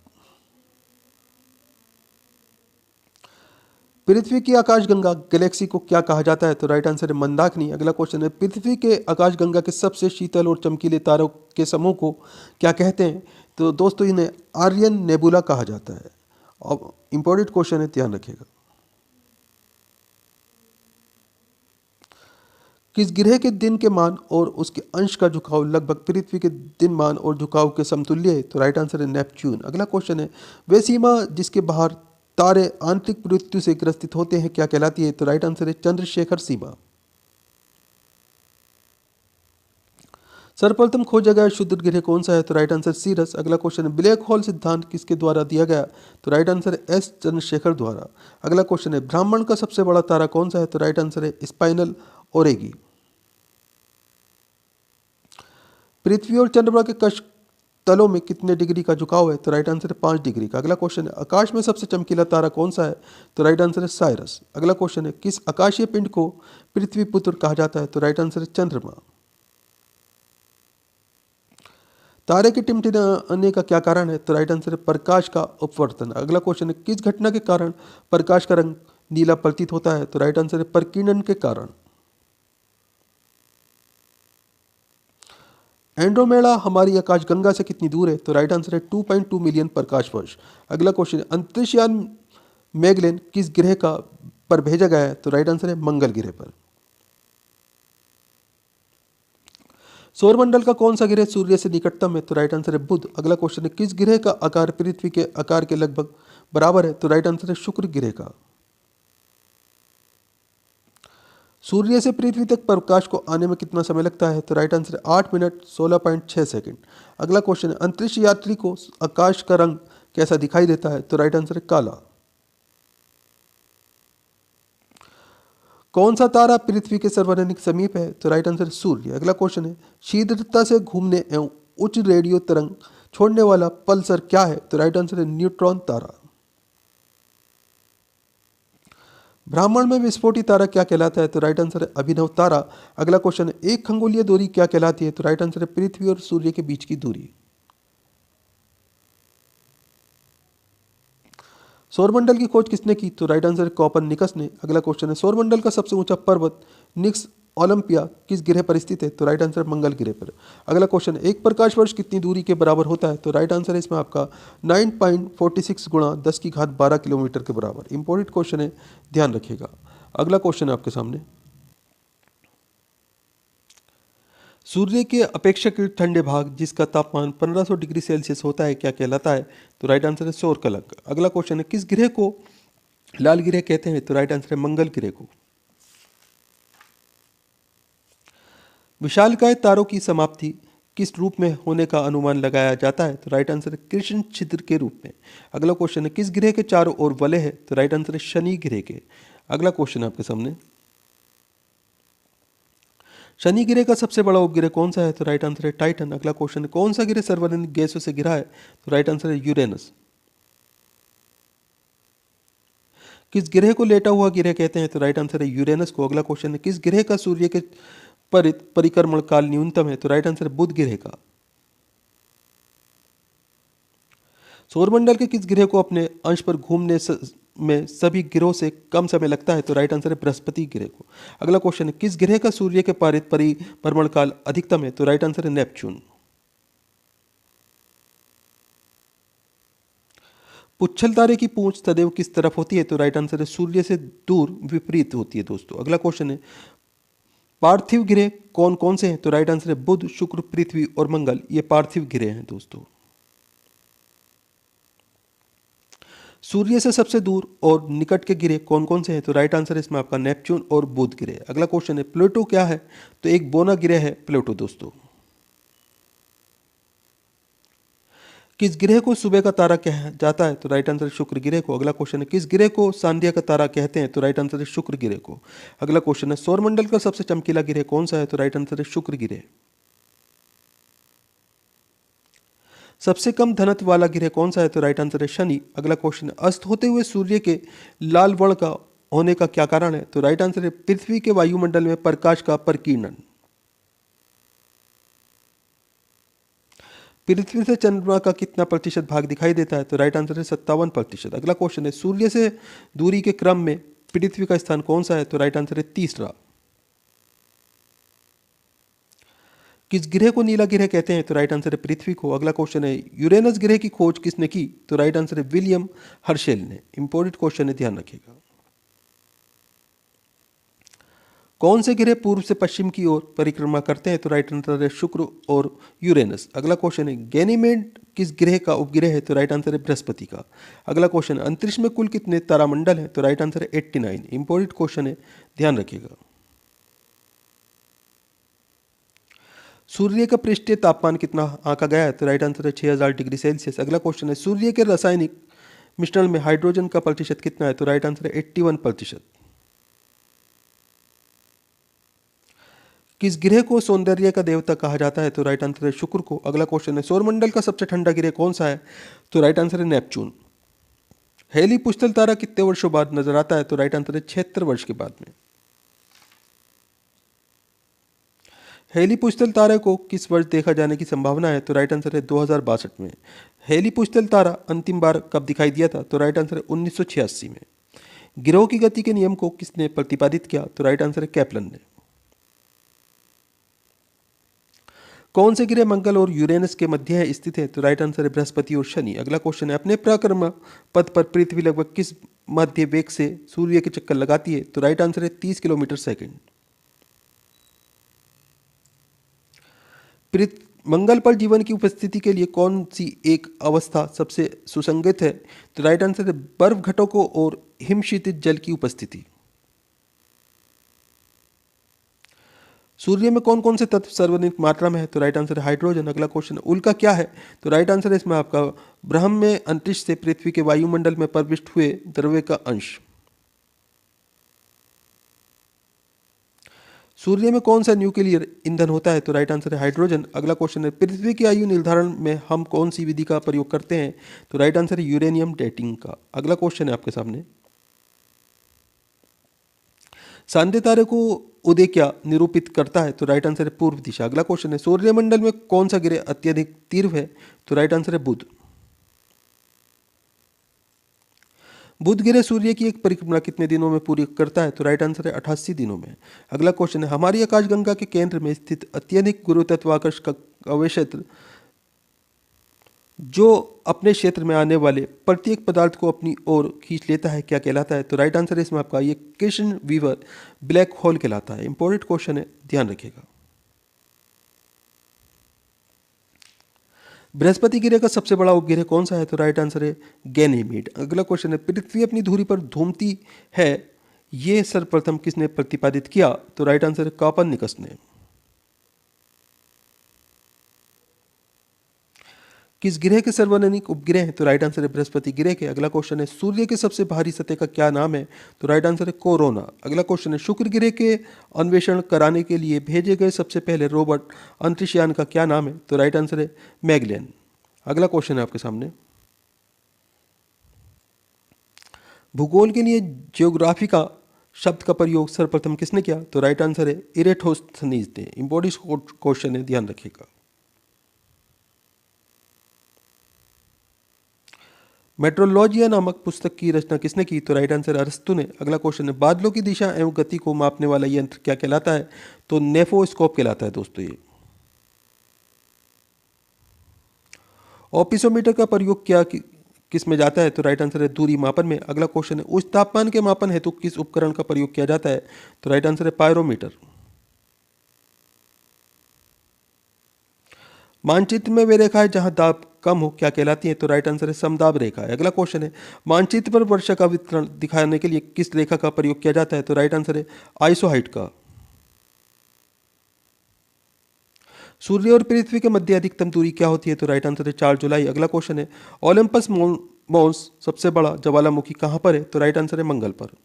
पृथ्वी की आकाशगंगा गैलेक्सी को क्या कहा जाता है? तो राइट आंसर है मंदाकिनी। अगला क्वेश्चन है, पृथ्वी के आकाशगंगा के सबसे शीतल और चमकीले तारों के समूह को क्या कहते हैं? तो दोस्तों इन्हें आर्यन नेबुला कहा जाता है। अब इंपॉर्टेंट क्वेश्चन है, ध्यान रखिएगा। किस ग्रह के दिन के मान और उसके अंश का झुकाव लगभग पृथ्वी के दिन मान और झुकाव के समतुल्य है? तो राइट आंसर है नेपच्यून। अगला क्वेश्चन है, वे सीमा जिसके बाहर तारे आंतरिक मृत्यु से ग्रसित होते हैं क्या कहलाती है? तो राइट आंसर है चंद्रशेखर सीमा। सर्वप्रथम खोजा गया शुद्ध ग्रह कौन सा है? तो राइट आंसर सीरस। अगला क्वेश्चन है, ब्लैक होल सिद्धांत किसके द्वारा दिया गया? तो राइट आंसर है एस चंद्रशेखर द्वारा। अगला क्वेश्चन है, ब्रह्मांड का सबसे बड़ा तारा कौन सा है? तो राइट आंसर है स्पाइनल ओरेगी। पृथ्वी और चंद्रमा के कक्ष तलों में कितने डिग्री का झुकाव है? तो राइट आंसर है 5 डिग्री का। अगला क्वेश्चन है, आकाश में सबसे चमकीला तारा कौन सा है? तो राइट आंसर है साइरस। अगला क्वेश्चन है, किस आकाशीय पिंड को पृथ्वी पुत्र कहा जाता है? तो राइट आंसर है चंद्रमा। तारे के टिमटिमाने का क्या कारण है? तो राइट आंसर है प्रकाश का अपवर्तन। अगला क्वेश्चन है, किस घटना के कारण प्रकाश का रंग नीला प्रतीत होता है? तो राइट आंसर है प्रकीर्णन के कारण। एंड्रोमेडा हमारी आकाशगंगा से कितनी दूर है? तो राइट आंसर है 2.2 मिलियन प्रकाश वर्ष। अगला क्वेश्चन है, अंतरिक्षयान मैगलेन किस ग्रह का पर भेजा गया है? तो राइट आंसर है मंगल ग्रह पर। सौरमंडल का कौन सा ग्रह सूर्य से निकटतम है? तो राइट आंसर है बुध। अगला क्वेश्चन है, किस ग्रह का आकार पृथ्वी के आकार के लगभग बराबर है? तो राइट आंसर है शुक्र ग्रह का। सूर्य से पृथ्वी तक प्रकाश को आने में कितना समय लगता है? तो राइट आंसर है 8 मिनट 16.6 सेकंड। अगला क्वेश्चन है, अंतरिक्ष यात्री को आकाश का रंग कैसा दिखाई देता है? तो राइट आंसर है काला। कौन सा तारा पृथ्वी के सर्वाधिक समीप है? तो राइट आंसर है सूर्य। अगला क्वेश्चन है, शीघ्रता से घूमने एवं उच्च रेडियो तरंग छोड़ने वाला पल्सर क्या है? तो राइट आंसर है न्यूट्रॉन तारा। ब्रह्मांड में विस्फोटी तारा क्या कहलाता है? तो राइट आंसर है अभिनव तारा। अगला क्वेश्चन है, एक खगोलीय दूरी क्या कहलाती है? तो राइट आंसर है पृथ्वी और सूर्य के बीच की दूरी। सौरमंडल की खोज किसने की? तो राइट आंसर है कोपरनिकस ने। अगला क्वेश्चन है, सौरमंडल का सबसे ऊंचा पर्वत निक्स ओलंपिया किस ग्रह पर स्थित है? तो राइट आंसर है मंगल ग्रह पर। अगला क्वेश्चन है, एक प्रकाश वर्ष कितनी दूरी के बराबर होता है? तो राइट आंसर है इसमें आपका 9.46 गुणा 10 की घात 12 किलोमीटर के बराबर। इंपॉर्टेंट क्वेश्चन है, ध्यान रखिएगा। अगला क्वेश्चन है आपके सामने, सूर्य के अपेक्षाकृत ठंडे भाग जिसका तापमान 1500 डिग्री सेल्सियस होता है क्या कहलाता है? तो राइट आंसर है सौर कलंक। अगला क्वेश्चन है, किस ग्रह को लाल ग्रह कहते हैं? तो राइट आंसर है मंगल ग्रह को। विशालकाय तारों की समाप्ति किस रूप में होने का अनुमान लगाया जाता है? तो राइट आंसर है कृष्ण छिद्र के रूप में। अगला क्वेश्चन है, किस ग्रह के चारों ओर वलय है? तो राइट आंसर है शनि ग्रह के। अगला क्वेश्चन है आपके सामने, शनि ग्रह का सबसे बड़ा उपग्रह कौन सा है? तो राइट आंसर है टाइटन। अगला क्वेश्चन है, कौन सा ग्रह सर्वाधिक गैसों से घिरा है? तो राइट आंसर है यूरेनस। किस ग्रह को लेटा हुआ ग्रह कहते हैं? तो राइट आंसर है यूरेनस को। अगला क्वेश्चन है, किस ग्रह का सूर्य के परिक्रमण काल न्यूनतम है? तो राइट आंसर है बुध ग्रह का। सौरमंडल के किस ग्रह को अपने अंश पर घूमने में सभी ग्रहों से कम समय लगता है? तो राइट आंसर है बृहस्पति ग्रह को। अगला क्वेश्चन है, किस ग्रह का सूर्य के परिभ्रमण काल अधिकतम है? तो राइट आंसर है नेपच्यून। पुच्छल तारे की पूंछ सदैव किस तरफ होती है? तो राइट आंसर है सूर्य से दूर विपरीत होती है दोस्तों। अगला क्वेश्चन है, पार्थिव ग्रह कौन कौन से हैं? तो राइट आंसर है बुध, शुक्र, पृथ्वी और मंगल, ये पार्थिव ग्रह हैं दोस्तों। सूर्य से सबसे दूर और निकट के ग्रह कौन कौन से हैं? तो राइट आंसर है इसमें आपका नेपच्यून और बुध ग्रह। अगला क्वेश्चन है, प्लूटो क्या है? तो एक बोना ग्रह है प्लूटो दोस्तों। किस ग्रह को सुबह का तारा कहा जाता है? तो राइट आंसर है शुक्र ग्रह को। अगला क्वेश्चन है, किस ग्रह को सांध्या का तारा कहते हैं? तो राइट आंसर है शुक्र ग्रह को। अगला क्वेश्चन है, सौरमंडल का सबसे चमकीला ग्रह कौन सा है? तो राइट आंसर है शुक्र ग्रह। सबसे कम घनत्व वाला ग्रह कौन सा है? तो राइट आंसर है शनि। अगला क्वेश्चन, अस्त होते हुए सूर्य के लाल वर्ण का होने का क्या कारण है? तो राइट आंसर है पृथ्वी के वायुमंडल में प्रकाश का प्रकीर्णन। पृथ्वी से चंद्रमा का कितना प्रतिशत भाग दिखाई देता है? तो राइट आंसर है 57%। अगला क्वेश्चन है, सूर्य से दूरी के क्रम में पृथ्वी का स्थान कौन सा है? तो राइट आंसर है तीसरा। किस ग्रह को नीला ग्रह कहते हैं? तो राइट आंसर है पृथ्वी को। अगला क्वेश्चन है, यूरेनस ग्रह की खोज किसने की? तो राइट आंसर है विलियम हर्शेल ने। इंपॉर्टेंट क्वेश्चन है, ध्यान रखिएगा। कौन से ग्रह पूर्व से पश्चिम की ओर परिक्रमा करते हैं? तो राइट आंसर है शुक्र और यूरेनस। अगला क्वेश्चन है, गैनीमेड किस ग्रह का उपग्रह है? तो राइट आंसर है बृहस्पति का। अगला क्वेश्चन, अंतरिक्ष में कुल कितने तारामंडल हैं? तो राइट आंसर है 89। इंपॉर्टेंट क्वेश्चन है, ध्यान रखिएगा। सूर्य का पृष्ठीय तापमान कितना आंका गया है? तो राइट आंसर है 6000 डिग्री सेल्सियस। अगला क्वेश्चन है, सूर्य के रासायनिक मिश्रण में हाइड्रोजन का प्रतिशत कितना है? तो राइट आंसर है 81%। किस ग्रह को सौंदर्य का देवता कहा जाता है? तो राइट आंसर है शुक्र को। अगला क्वेश्चन है, सौरमंडल का सबसे ठंडा ग्रह कौन सा है? तो राइट आंसर है नेपच्यून। हेली पुस्तल तारा कितने वर्षों बाद नजर आता है? तो राइट आंसर है 76 वर्ष के बाद में। हेली पुस्तल तारे को किस वर्ष देखा जाने की संभावना है? तो राइट आंसर है 2062 में। हेली पुस्तल तारा अंतिम बार कब दिखाई दिया था? तो राइट आंसर है 1986 में। गिरोह की गति के नियम को किसने प्रतिपादित किया? तो राइट आंसर है कैप्लन ने। कौन से ग्रह मंगल और यूरेनस के मध्य स्थित है? तो राइट आंसर है बृहस्पति और शनि। अगला क्वेश्चन है, अपने परिक्रमा पथ पर पृथ्वी लगभग किस मध्य वेग से सूर्य के चक्कर लगाती है? तो राइट आंसर है 30 किलोमीटर सेकंड। मंगल पर जीवन की उपस्थिति के लिए कौन सी एक अवस्था सबसे सुसंगत है? तो राइट आंसर है बर्फ घटकों और हिमशीतित जल की उपस्थिति। सूर्य में कौन कौन से तत्व सर्वाधिक मात्रा में है? तो राइट आंसर है हाइड्रोजन। अगला क्वेश्चन है, उल्का क्या है? तो राइट आंसर है इसमें आपका ब्रह्म में अंतरिक्ष से पृथ्वी के वायुमंडल में प्रविष्ट हुए द्रव्य का अंश। सूर्य में कौन सा न्यूक्लियर ईंधन होता है? तो राइट आंसर है हाइड्रोजन। अगला क्वेश्चन है, पृथ्वी की आयु निर्धारण में हम कौन सी विधि का प्रयोग करते हैं? तो राइट आंसर है यूरेनियम डेटिंग का। अगला क्वेश्चन है आपके सामने, सांध्य तारे को उदय क्या निरूपित करता है? तो राइट आंसर है पूर्व दिशा। अगला क्वेश्चन है, सूर्यमंडल में कौन सा ग्रह अत्यधिक तीव्र है? तो राइट आंसर है बुध। बुध ग्रह सूर्य की एक परिक्रमा कितने दिनों में पूरी करता है? तो राइट आंसर है 88 दिनों में। अगला क्वेश्चन है, हमारी आकाशगंगा के केंद्र में स्थित अत्यधिक गुरुत्वाकर्षण का अवक्षेत्र जो अपने क्षेत्र में आने वाले प्रत्येक पदार्थ को अपनी ओर खींच लेता है, क्या कहलाता है? तो राइट आंसर है इसमें आपका ये कृष्ण वीवर ब्लैक होल कहलाता है। इंपॉर्टेंट क्वेश्चन है, ध्यान रखिएगा। बृहस्पति ग्रह का सबसे बड़ा उपग्रह कौन सा है? तो राइट आंसर है गैनीमेड। अगला क्वेश्चन है, पृथ्वी अपनी धुरी पर घूमती है, ये सर्वप्रथम किसने प्रतिपादित किया? तो राइट आंसर है कोपर्निकस ने। किस ग्रह के सर्वाधिक उपग्रह हैं? तो राइट आंसर है बृहस्पति ग्रह के। अगला क्वेश्चन है, सूर्य के सबसे भारी सतह का क्या नाम है? तो राइट आंसर है कोरोना। अगला क्वेश्चन है, शुक्र ग्रह के अन्वेषण कराने के लिए भेजे गए सबसे पहले रोबोट अंतरिक्षयान का क्या नाम है? तो राइट आंसर है मैगलेन। अगला क्वेश्चन है आपके सामने, भूगोल के लिए जियोग्राफी का शब्द का प्रयोग सर्वप्रथम किसने किया? तो राइट आंसर है इरेटोस्थनीज ने। इंपॉर्टेंट क्वेश्चन है, ध्यान रखिएगा। मेट्रोलॉजिया नामक पुस्तक की रचना किसने की? तो राइट आंसर अरस्तु ने। अगला क्वेश्चन है, बादलों की दिशा एवं गति को मापने वाला यंत्र क्या कहलाता है? तो नेफोस्कोप कहलाता है दोस्तों ये। ऑपिसोमीटर का प्रयोग क्या किस में जाता है? तो राइट आंसर है दूरी मापन में। अगला क्वेश्चन है, उच्च तापमान के मापन हेतु किस उपकरण का प्रयोग किया जाता है? तो राइट आंसर है पायरोमीटर। मानचित्र में वे रेखाएं जहां दाब कम हो क्या कहलाती है? तो राइट आंसर है समदाब रेखा है। अगला क्वेश्चन है, मानचित्र पर वर्षा का वितरण दिखाने के लिए किस रेखा का प्रयोग किया जाता है? तो राइट आंसर है आइसोहाइट का। सूर्य और पृथ्वी के मध्य अधिकतम दूरी क्या होती है? तो राइट आंसर है 4 जुलाई। अगला क्वेश्चन है, ओलंपस मॉन्स सबसे बड़ा ज्वालामुखी कहां पर है? तो राइट आंसर है मंगल पर।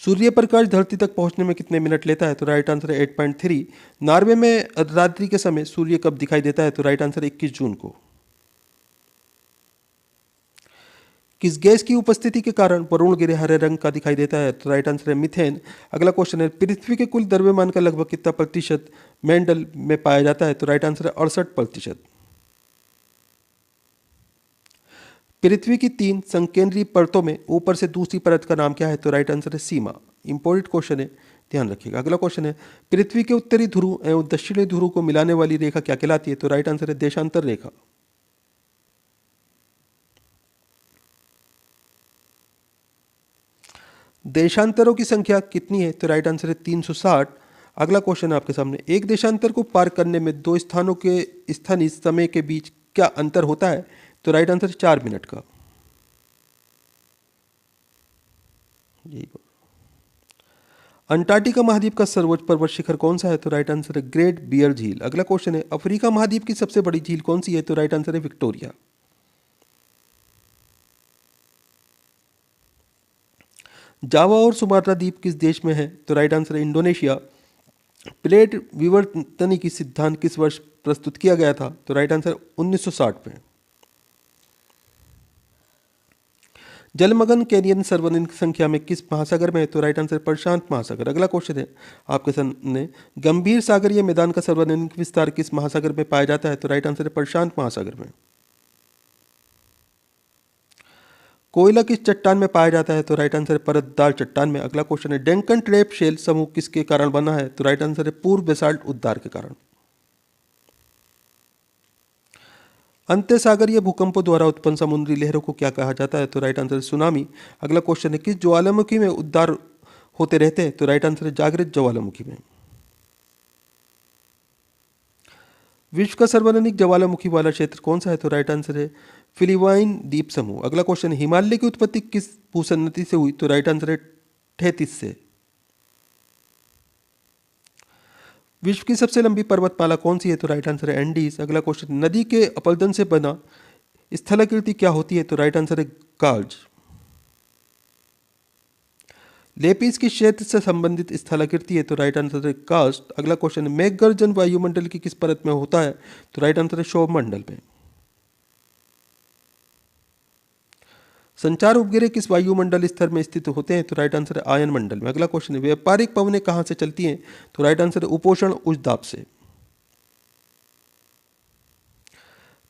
सूर्य प्रकाश धरती तक पहुंचने में कितने मिनट लेता है? तो राइट आंसर है 8.3। नॉर्वे में रात्रि के समय सूर्य कब दिखाई देता है? तो राइट आंसर है 21 जून को। किस गैस की उपस्थिति के कारण वरुण गिरह हरे रंग का दिखाई देता है? तो राइट आंसर है मीथेन। अगला क्वेश्चन है, पृथ्वी के कुल द्रव्यमान का लगभग कितना प्रतिशत मेंडल में पाया जाता है? तो राइट आंसर है 68%। पृथ्वी की 3 संकेंद्रीय परतों में ऊपर से दूसरी परत का नाम क्या है? तो राइट आंसर है सीमा। इंपॉर्टेंट क्वेश्चन है, ध्यान रखिएगा। अगला क्वेश्चन है, पृथ्वी के उत्तरी ध्रुव एवं दक्षिणी ध्रुव को मिलाने वाली रेखा क्या कहलाती है? तो राइट आंसर है देशांतर रेखा। देशांतरों की संख्या कितनी है? तो राइट आंसर है 360। अगला क्वेश्चन है आपके सामने, एक देशांतर को पार करने में दो स्थानों के स्थानीय समय के बीच क्या अंतर होता है? तो राइट आंसर 4 मिनट का। अंटार्कटिका महाद्वीप का सर्वोच्च पर्वत शिखर कौन सा है? तो राइट आंसर है ग्रेट बियर झील। अगला क्वेश्चन है, अफ्रीका महाद्वीप की सबसे बड़ी झील कौन सी है? तो राइट आंसर है विक्टोरिया। जावा और सुमात्रा द्वीप किस देश में है? तो राइट आंसर है इंडोनेशिया। प्लेट विवर्तनिकी सिद्धांत किस वर्ष प्रस्तुत किया गया था? तो राइट आंसर 1960 में। जलमग्न कैनियन सर्वाधिक संख्या में किस महासागर में है? तो राइट आंसर प्रशांत महासागर। अगला क्वेश्चन है आपके सामने, गंभीर सागरीय मैदान का सर्वाधिक विस्तार किस महासागर में पाया जाता है? तो राइट आंसर है प्रशांत महासागर में। कोयला किस चट्टान में पाया जाता है? तो राइट आंसर है परतदार चट्टान में। अगला क्वेश्चन है, डेंकन ट्रैप शेल समूह किसके कारण बना है? तो राइट आंसर है पूर्व बेसाल्ट उद्धार के कारण। अंत्य सागरीय भूकंपों द्वारा उत्पन्न समुद्री लहरों को क्या कहा जाता है? तो राइट आंसर है सुनामी। अगला क्वेश्चन है, किस ज्वालामुखी में उद्गार होते रहते हैं? तो राइट आंसर है जागृत ज्वालामुखी में। विश्व का सर्वाधिक ज्वालामुखी वाला क्षेत्र कौन सा है? तो राइट आंसर है फिलीपाइन द्वीप समूह। अगला क्वेश्चन है, हिमालय की उत्पत्ति किस भूसन्नति से हुई? तो राइट आंसर है 38 से। विश्व की सबसे लंबी पर्वतमाला कौन सी है? तो राइट आंसर है एंडीज। अगला क्वेश्चन, नदी के अपरदन से बना स्थलाकृति क्या होती है? तो राइट आंसर है गार्ज। लेपिस किस क्षेत्र से संबंधित स्थलाकृति है? तो राइट आंसर है कास्ट। अगला क्वेश्चन, मेघगर्जन वायुमंडल की किस परत में होता है? तो राइट आंसर है क्षोभ मंडल में। संचार उपग्रह किस वायुमंडल स्तर में स्थित होते हैं? तो राइट आंसर है आयन मंडल में। अगला क्वेश्चन है, व्यापारिक पवनें कहां से चलती हैं? तो राइट आंसर है उपोषण उच्च दाब से।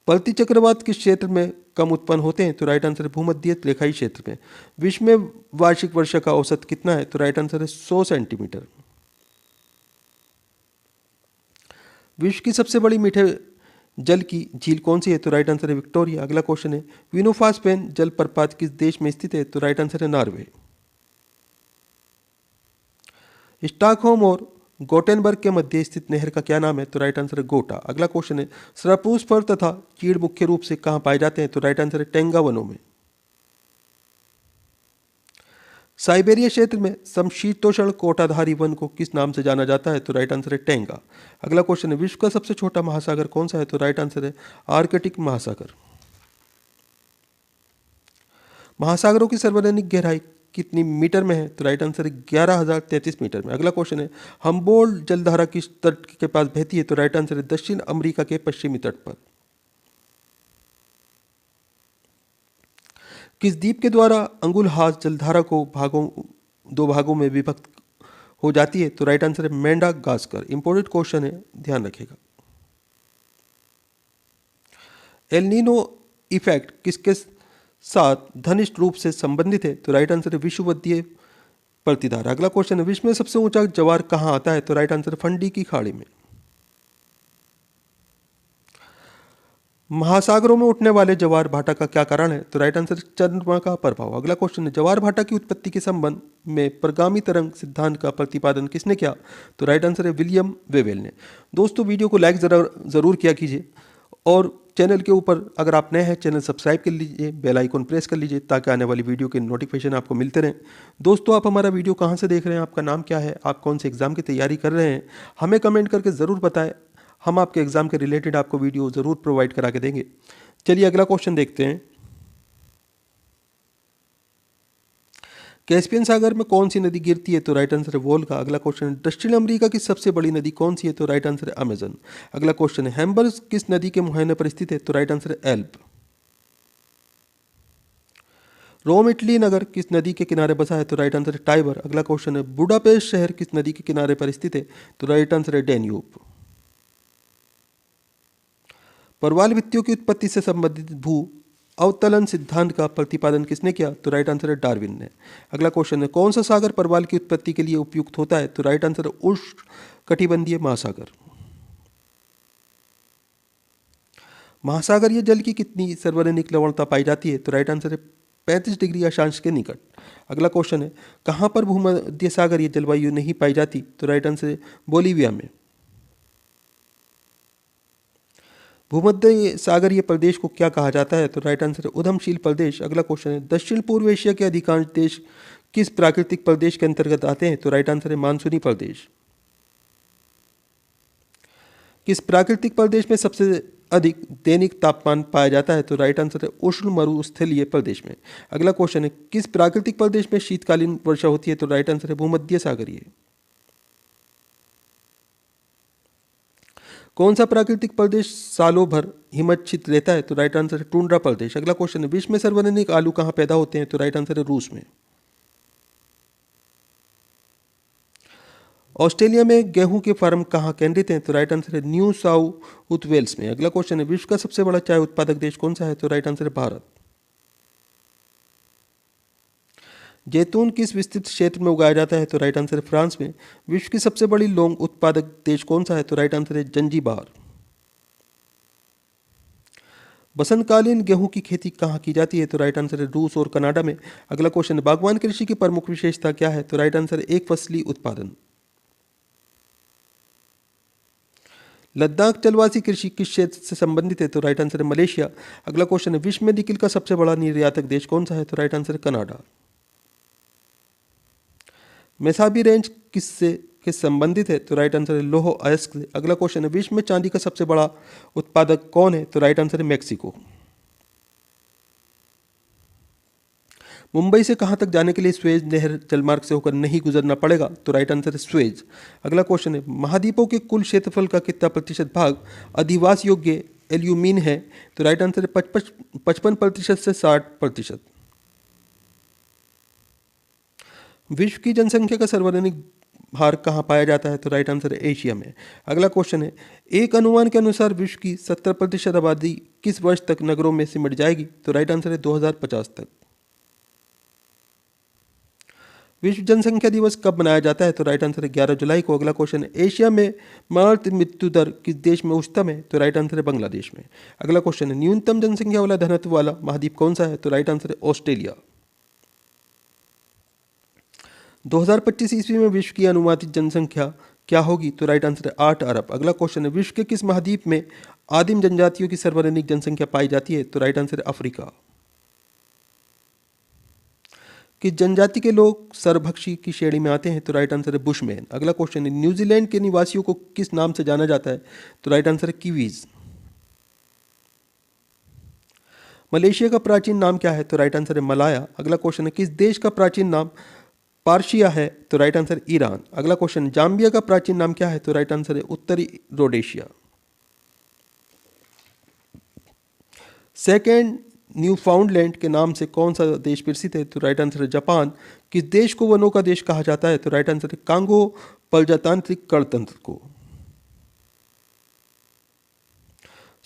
पलती चक्रवात किस क्षेत्र में कम उत्पन्न होते हैं? तो राइट आंसर है भूमध्य रेखाई क्षेत्र में। विश्व में वार्षिक वर्षा का औसत कितना है? तो राइट आंसर है 100 सेंटीमीटर। विश्व की सबसे बड़ी मीठे जल की झील कौन सी है? तो राइट आंसर है विक्टोरिया। अगला क्वेश्चन है, विनोफास्पेन जलप्रपात किस देश में स्थित है? तो राइट आंसर है नॉर्वे। स्टॉकहोम और गोटेनबर्ग के मध्य स्थित नहर का क्या नाम है? तो राइट आंसर है गोटा। अगला क्वेश्चन है, सरपूस फर तथा चीड़ मुख्य रूप से कहां पाए जाते हैं? तो राइट आंसर है टेंगा वनों में। साइबेरिया क्षेत्र में समशीतोष्ण कोटाधारी वन को किस नाम से जाना जाता है? तो राइट आंसर है टेंगा। अगला क्वेश्चन है, विश्व का सबसे छोटा महासागर कौन सा है? तो राइट आंसर है आर्कटिक महासागर। महासागरों की सर्वाधिक गहराई कितनी मीटर में है? तो राइट आंसर है 11,033 मीटर में। अगला क्वेश्चन है, हम्बोल्ट जलधारा किस तट के पास बहती है? तो राइट आंसर है दक्षिण अमेरिका के पश्चिमी तट पर। किस द्वीप के द्वारा अंगुलहास जलधारा को दो भागों में विभक्त हो जाती है? तो राइट आंसर है मेडागास्कर। इंपॉर्टेंट क्वेश्चन है, ध्यान रखिएगा। एल नीनो इफेक्ट किसके साथ घनिष्ठ रूप से संबंधित है? तो राइट आंसर है विषुवतीय प्रतिधारा। अगला क्वेश्चन है, विश्व में सबसे ऊंचा ज्वार कहां आता है? तो राइट आंसर है फंडी की खाड़ी में। महासागरों में उठने वाले ज्वार भाटा का क्या कारण है? तो राइट आंसर चंद्रमा का प्रभाव। अगला क्वेश्चन है, ज्वार भाटा की उत्पत्ति के संबंध में प्रगामी तरंग सिद्धांत का प्रतिपादन किसने किया? तो राइट आंसर है विलियम वेवेल ने। दोस्तों, वीडियो को लाइक जरूर किया कीजिए और चैनल के ऊपर अगर आप नए हैं चैनल सब्सक्राइब कर लीजिए, बेल आइकन प्रेस कर लीजिए ताकि आने वाली वीडियो के नोटिफिकेशन आपको मिलते रहें। दोस्तों, आप हमारा वीडियो कहाँ से देख रहे हैं, आपका नाम क्या है, आप कौन से एग्जाम की तैयारी कर रहे हैं, हमें कमेंट करके ज़रूर बताएं। हम आपके एग्जाम के रिलेटेड आपको वीडियो ज़रूर प्रोवाइड करा के देंगे। चलिए अगला क्वेश्चन देखते हैं। कैस्पियन सागर में कौन सी नदी गिरती है? तो राइट आंसर है वोल्गा। अगला क्वेश्चन है दक्षिण अमेरिका की सबसे बड़ी नदी कौन सी है? तो राइट आंसर है अमेजन। अगला क्वेश्चन है हैम्बर्ग किस नदी के मुहाने पर स्थित है? तो राइट आंसर है एल्ब। रोम इटली नगर किस नदी के किनारे बसा है? तो राइट आंसर है टाइबर। अगला क्वेश्चन है बुडापेस्ट शहर किस नदी के किनारे पर स्थित है? तो राइट आंसर है डेन्यूब। परवाल भित्तियों की उत्पत्ति से संबंधित भू अवतलन सिद्धांत का प्रतिपादन किसने किया? तो राइट आंसर है डार्विन ने। अगला क्वेश्चन है कौन सा सागर परवाल की उत्पत्ति के लिए उपयुक्त होता है? तो राइट आंसर है उष्ण कटिबंधीय महासागर। महासागरीय जल की कितनी सार्वजनिक लवणता पाई जाती है? तो राइट आंसर है 35 डिग्री अक्षांश के निकट। अगला क्वेश्चन है कहाँ पर भूमध्य सागरीय जलवायु नहीं पाई जाती? तो राइट आंसर है बोलीविया में। भूमध्य सागरीय प्रदेश को क्या कहा जाता है? तो राइट आंसर है उद्यमशील प्रदेश। अगला क्वेश्चन है दक्षिण पूर्व एशिया के अधिकांश देश किस प्राकृतिक प्रदेश के अंतर्गत आते हैं? तो राइट आंसर है मानसूनी प्रदेश। किस प्राकृतिक प्रदेश में सबसे अधिक दैनिक तापमान पाया जाता है? तो राइट आंसर है उष्ण मरुस्थलीय प्रदेश में। अगला क्वेश्चन है किस प्राकृतिक प्रदेश में शीतकालीन वर्षा होती है? तो राइट आंसर है भूमध्य सागरीय। कौन सा प्राकृतिक प्रदेश सालों भर हिमच्छित रहता है? तो राइट आंसर है टुंड्रा प्रदेश। अगला क्वेश्चन है विश्व में सर्वाधिक आलू कहाँ पैदा होते हैं? तो राइट आंसर है रूस में। ऑस्ट्रेलिया में गेहूं के फार्म कहाँ केंद्रित हैं? तो राइट आंसर है न्यू साउथ वेल्स में। अगला क्वेश्चन है विश्व का सबसे बड़ा चाय उत्पादक देश कौन सा है? तो राइट आंसर है भारत। जैतून किस विस्तृत क्षेत्र में उगाया जाता है? तो राइट आंसर है फ्रांस में। विश्व की सबसे बड़ी लौंग उत्पादक देश कौन सा है? तो राइट आंसर है जंजीबार। बसंतकालीन गेहूं की खेती कहाँ की जाती है? तो राइट आंसर है रूस और कनाडा में। अगला क्वेश्चन है बागवान कृषि की प्रमुख विशेषता क्या है? तो राइट आंसर है एक फसली उत्पादन। लद्दाख जलवासी कृषि किस क्षेत्र से संबंधित है? तो राइट आंसर है मलेशिया। अगला क्वेश्चन है विश्व में निकिल का सबसे बड़ा निर्यातक देश कौन सा है? तो राइट आंसर है कनाडा। मेसाबी रेंज किससे किस संबंधित है? तो राइट आंसर है लौह अयस्क से। अगला क्वेश्चन है विश्व में चांदी का सबसे बड़ा उत्पादक कौन है? तो राइट आंसर है मैक्सिको। मुंबई से कहाँ तक जाने के लिए स्वेज नहर जलमार्ग से होकर नहीं गुजरना पड़ेगा? तो राइट आंसर है स्वेज। अगला क्वेश्चन है महाद्वीपों के कुल क्षेत्रफल का कितना प्रतिशत भाग अधिवास योग्य एल्यूमीन है? तो राइट आंसर है 55% से 60%। विश्व की जनसंख्या का सर्वाधिक भार कहाँ पाया जाता है? तो राइट आंसर है एशिया में। अगला क्वेश्चन है एक अनुमान के अनुसार विश्व की 70% आबादी किस वर्ष तक नगरों में सिमट जाएगी? तो राइट आंसर है 2050 तक। विश्व जनसंख्या दिवस कब मनाया जाता है? तो राइट आंसर है 11 जुलाई को। अगला क्वेश्चन है एशिया में मातृ मृत्यु दर किस देश में उच्चतम है? तो राइट आंसर है बांग्लादेश में। अगला क्वेश्चन है न्यूनतम जनसंख्या वाला घनत्व वाला महाद्वीप कौन सा है? तो राइट आंसर है ऑस्ट्रेलिया। 2025 ईस्वी में विश्व की अनुमानित जनसंख्या क्या होगी? तो राइट आंसर है 8 अरब। अगला क्वेश्चन है विश्व के किस महाद्वीप में आदिम जनजातियों की सर्वाधिक जनसंख्या पाई जाती है? तो राइट आंसर है अफ्रीका। किस जनजाति के लोग सर्वभक्षी की श्रेणी में आते हैं? तो राइट आंसर है बुशमैन। अगला क्वेश्चन है न्यूजीलैंड के निवासियों को किस नाम से जाना जाता है? तो राइट आंसर है कीवीज। मलेशिया का प्राचीन नाम क्या है? तो राइट आंसर है मलाया। अगला क्वेश्चन है किस देश का प्राचीन नाम पार्शिया है? तो राइट आंसर ईरान। अगला क्वेश्चन जाम्बिया का प्राचीन नाम क्या है? तो राइट आंसर है उत्तरी रोडेशिया। सेकेंड न्यूफाउंडलैंड के नाम से कौन सा देश प्रसिद्ध है? तो राइट आंसर है जापान। किस देश को वनों का देश कहा जाता है? तो राइट आंसर है कांगो प्रजातांत्रिक गणतंत्र को।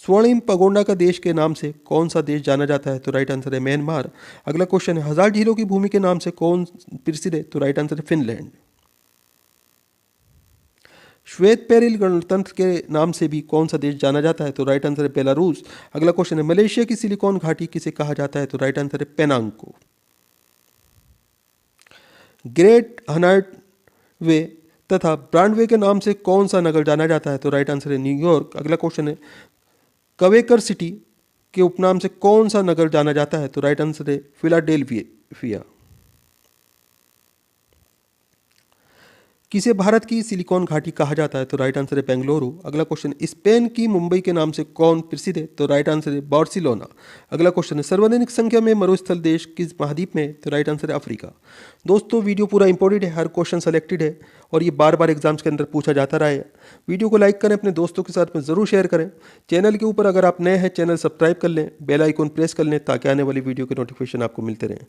स्वर्णिम पगोंडा का देश के नाम से कौन सा देश जाना जाता है? तो राइट आंसर है म्यांमार। अगला क्वेश्चन है हजार झीलों की भूमि के नाम से कौन प्रसिद्ध है? तो राइट आंसर है फिनलैंड। श्वेत पेरिल गणतंत्र के नाम से भी कौन सा देश जाना जाता है? तो राइट आंसर है बेलारूस। अगला क्वेश्चन है मलेशिया की सिलिकॉन घाटी किसे कहा जाता है? तो राइट आंसर है पेनांग को। ग्रेट हनार्ट वे तथा ब्रॉडवे के नाम से कौन सा नगर जाना जाता है? तो राइट आंसर है न्यूयॉर्क। अगला क्वेश्चन है क्वेकर सिटी के उपनाम से कौन सा नगर जाना जाता है? तो राइट आंसर है फिलाडेल्फिया। किसे भारत की सिलिकॉन घाटी कहा जाता है? तो राइट आंसर है बेंगलुरु। अगला क्वेश्चन, स्पेन की मुंबई के नाम से कौन प्रसिद्ध है? तो राइट आंसर है बार्सिलोना। अगला क्वेश्चन है, सर्वाधिक संख्या में मरुस्थल देश किस महाद्वीप में है? तो राइट आंसर है अफ्रीका। दोस्तों वीडियो पूरा इंपॉर्टेंट है, हर क्वेश्चन सेलेक्टेड है और ये बार बार एग्जाम्स के अंदर पूछा जाता रहा है। वीडियो को लाइक करें, अपने दोस्तों के साथ में ज़रूर शेयर करें। चैनल के ऊपर अगर आप नए हैं, चैनल सब्सक्राइब कर लें, बेल आइकन प्रेस कर लें ताकि आने वाली वीडियो के नोटिफिकेशन आपको मिलते रहें।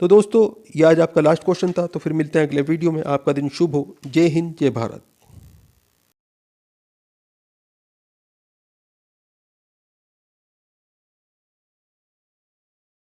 तो दोस्तों ये आज आपका लास्ट क्वेश्चन था, तो फिर मिलते हैं अगले वीडियो में। आपका दिन शुभ हो। जय हिंद, जय भारत।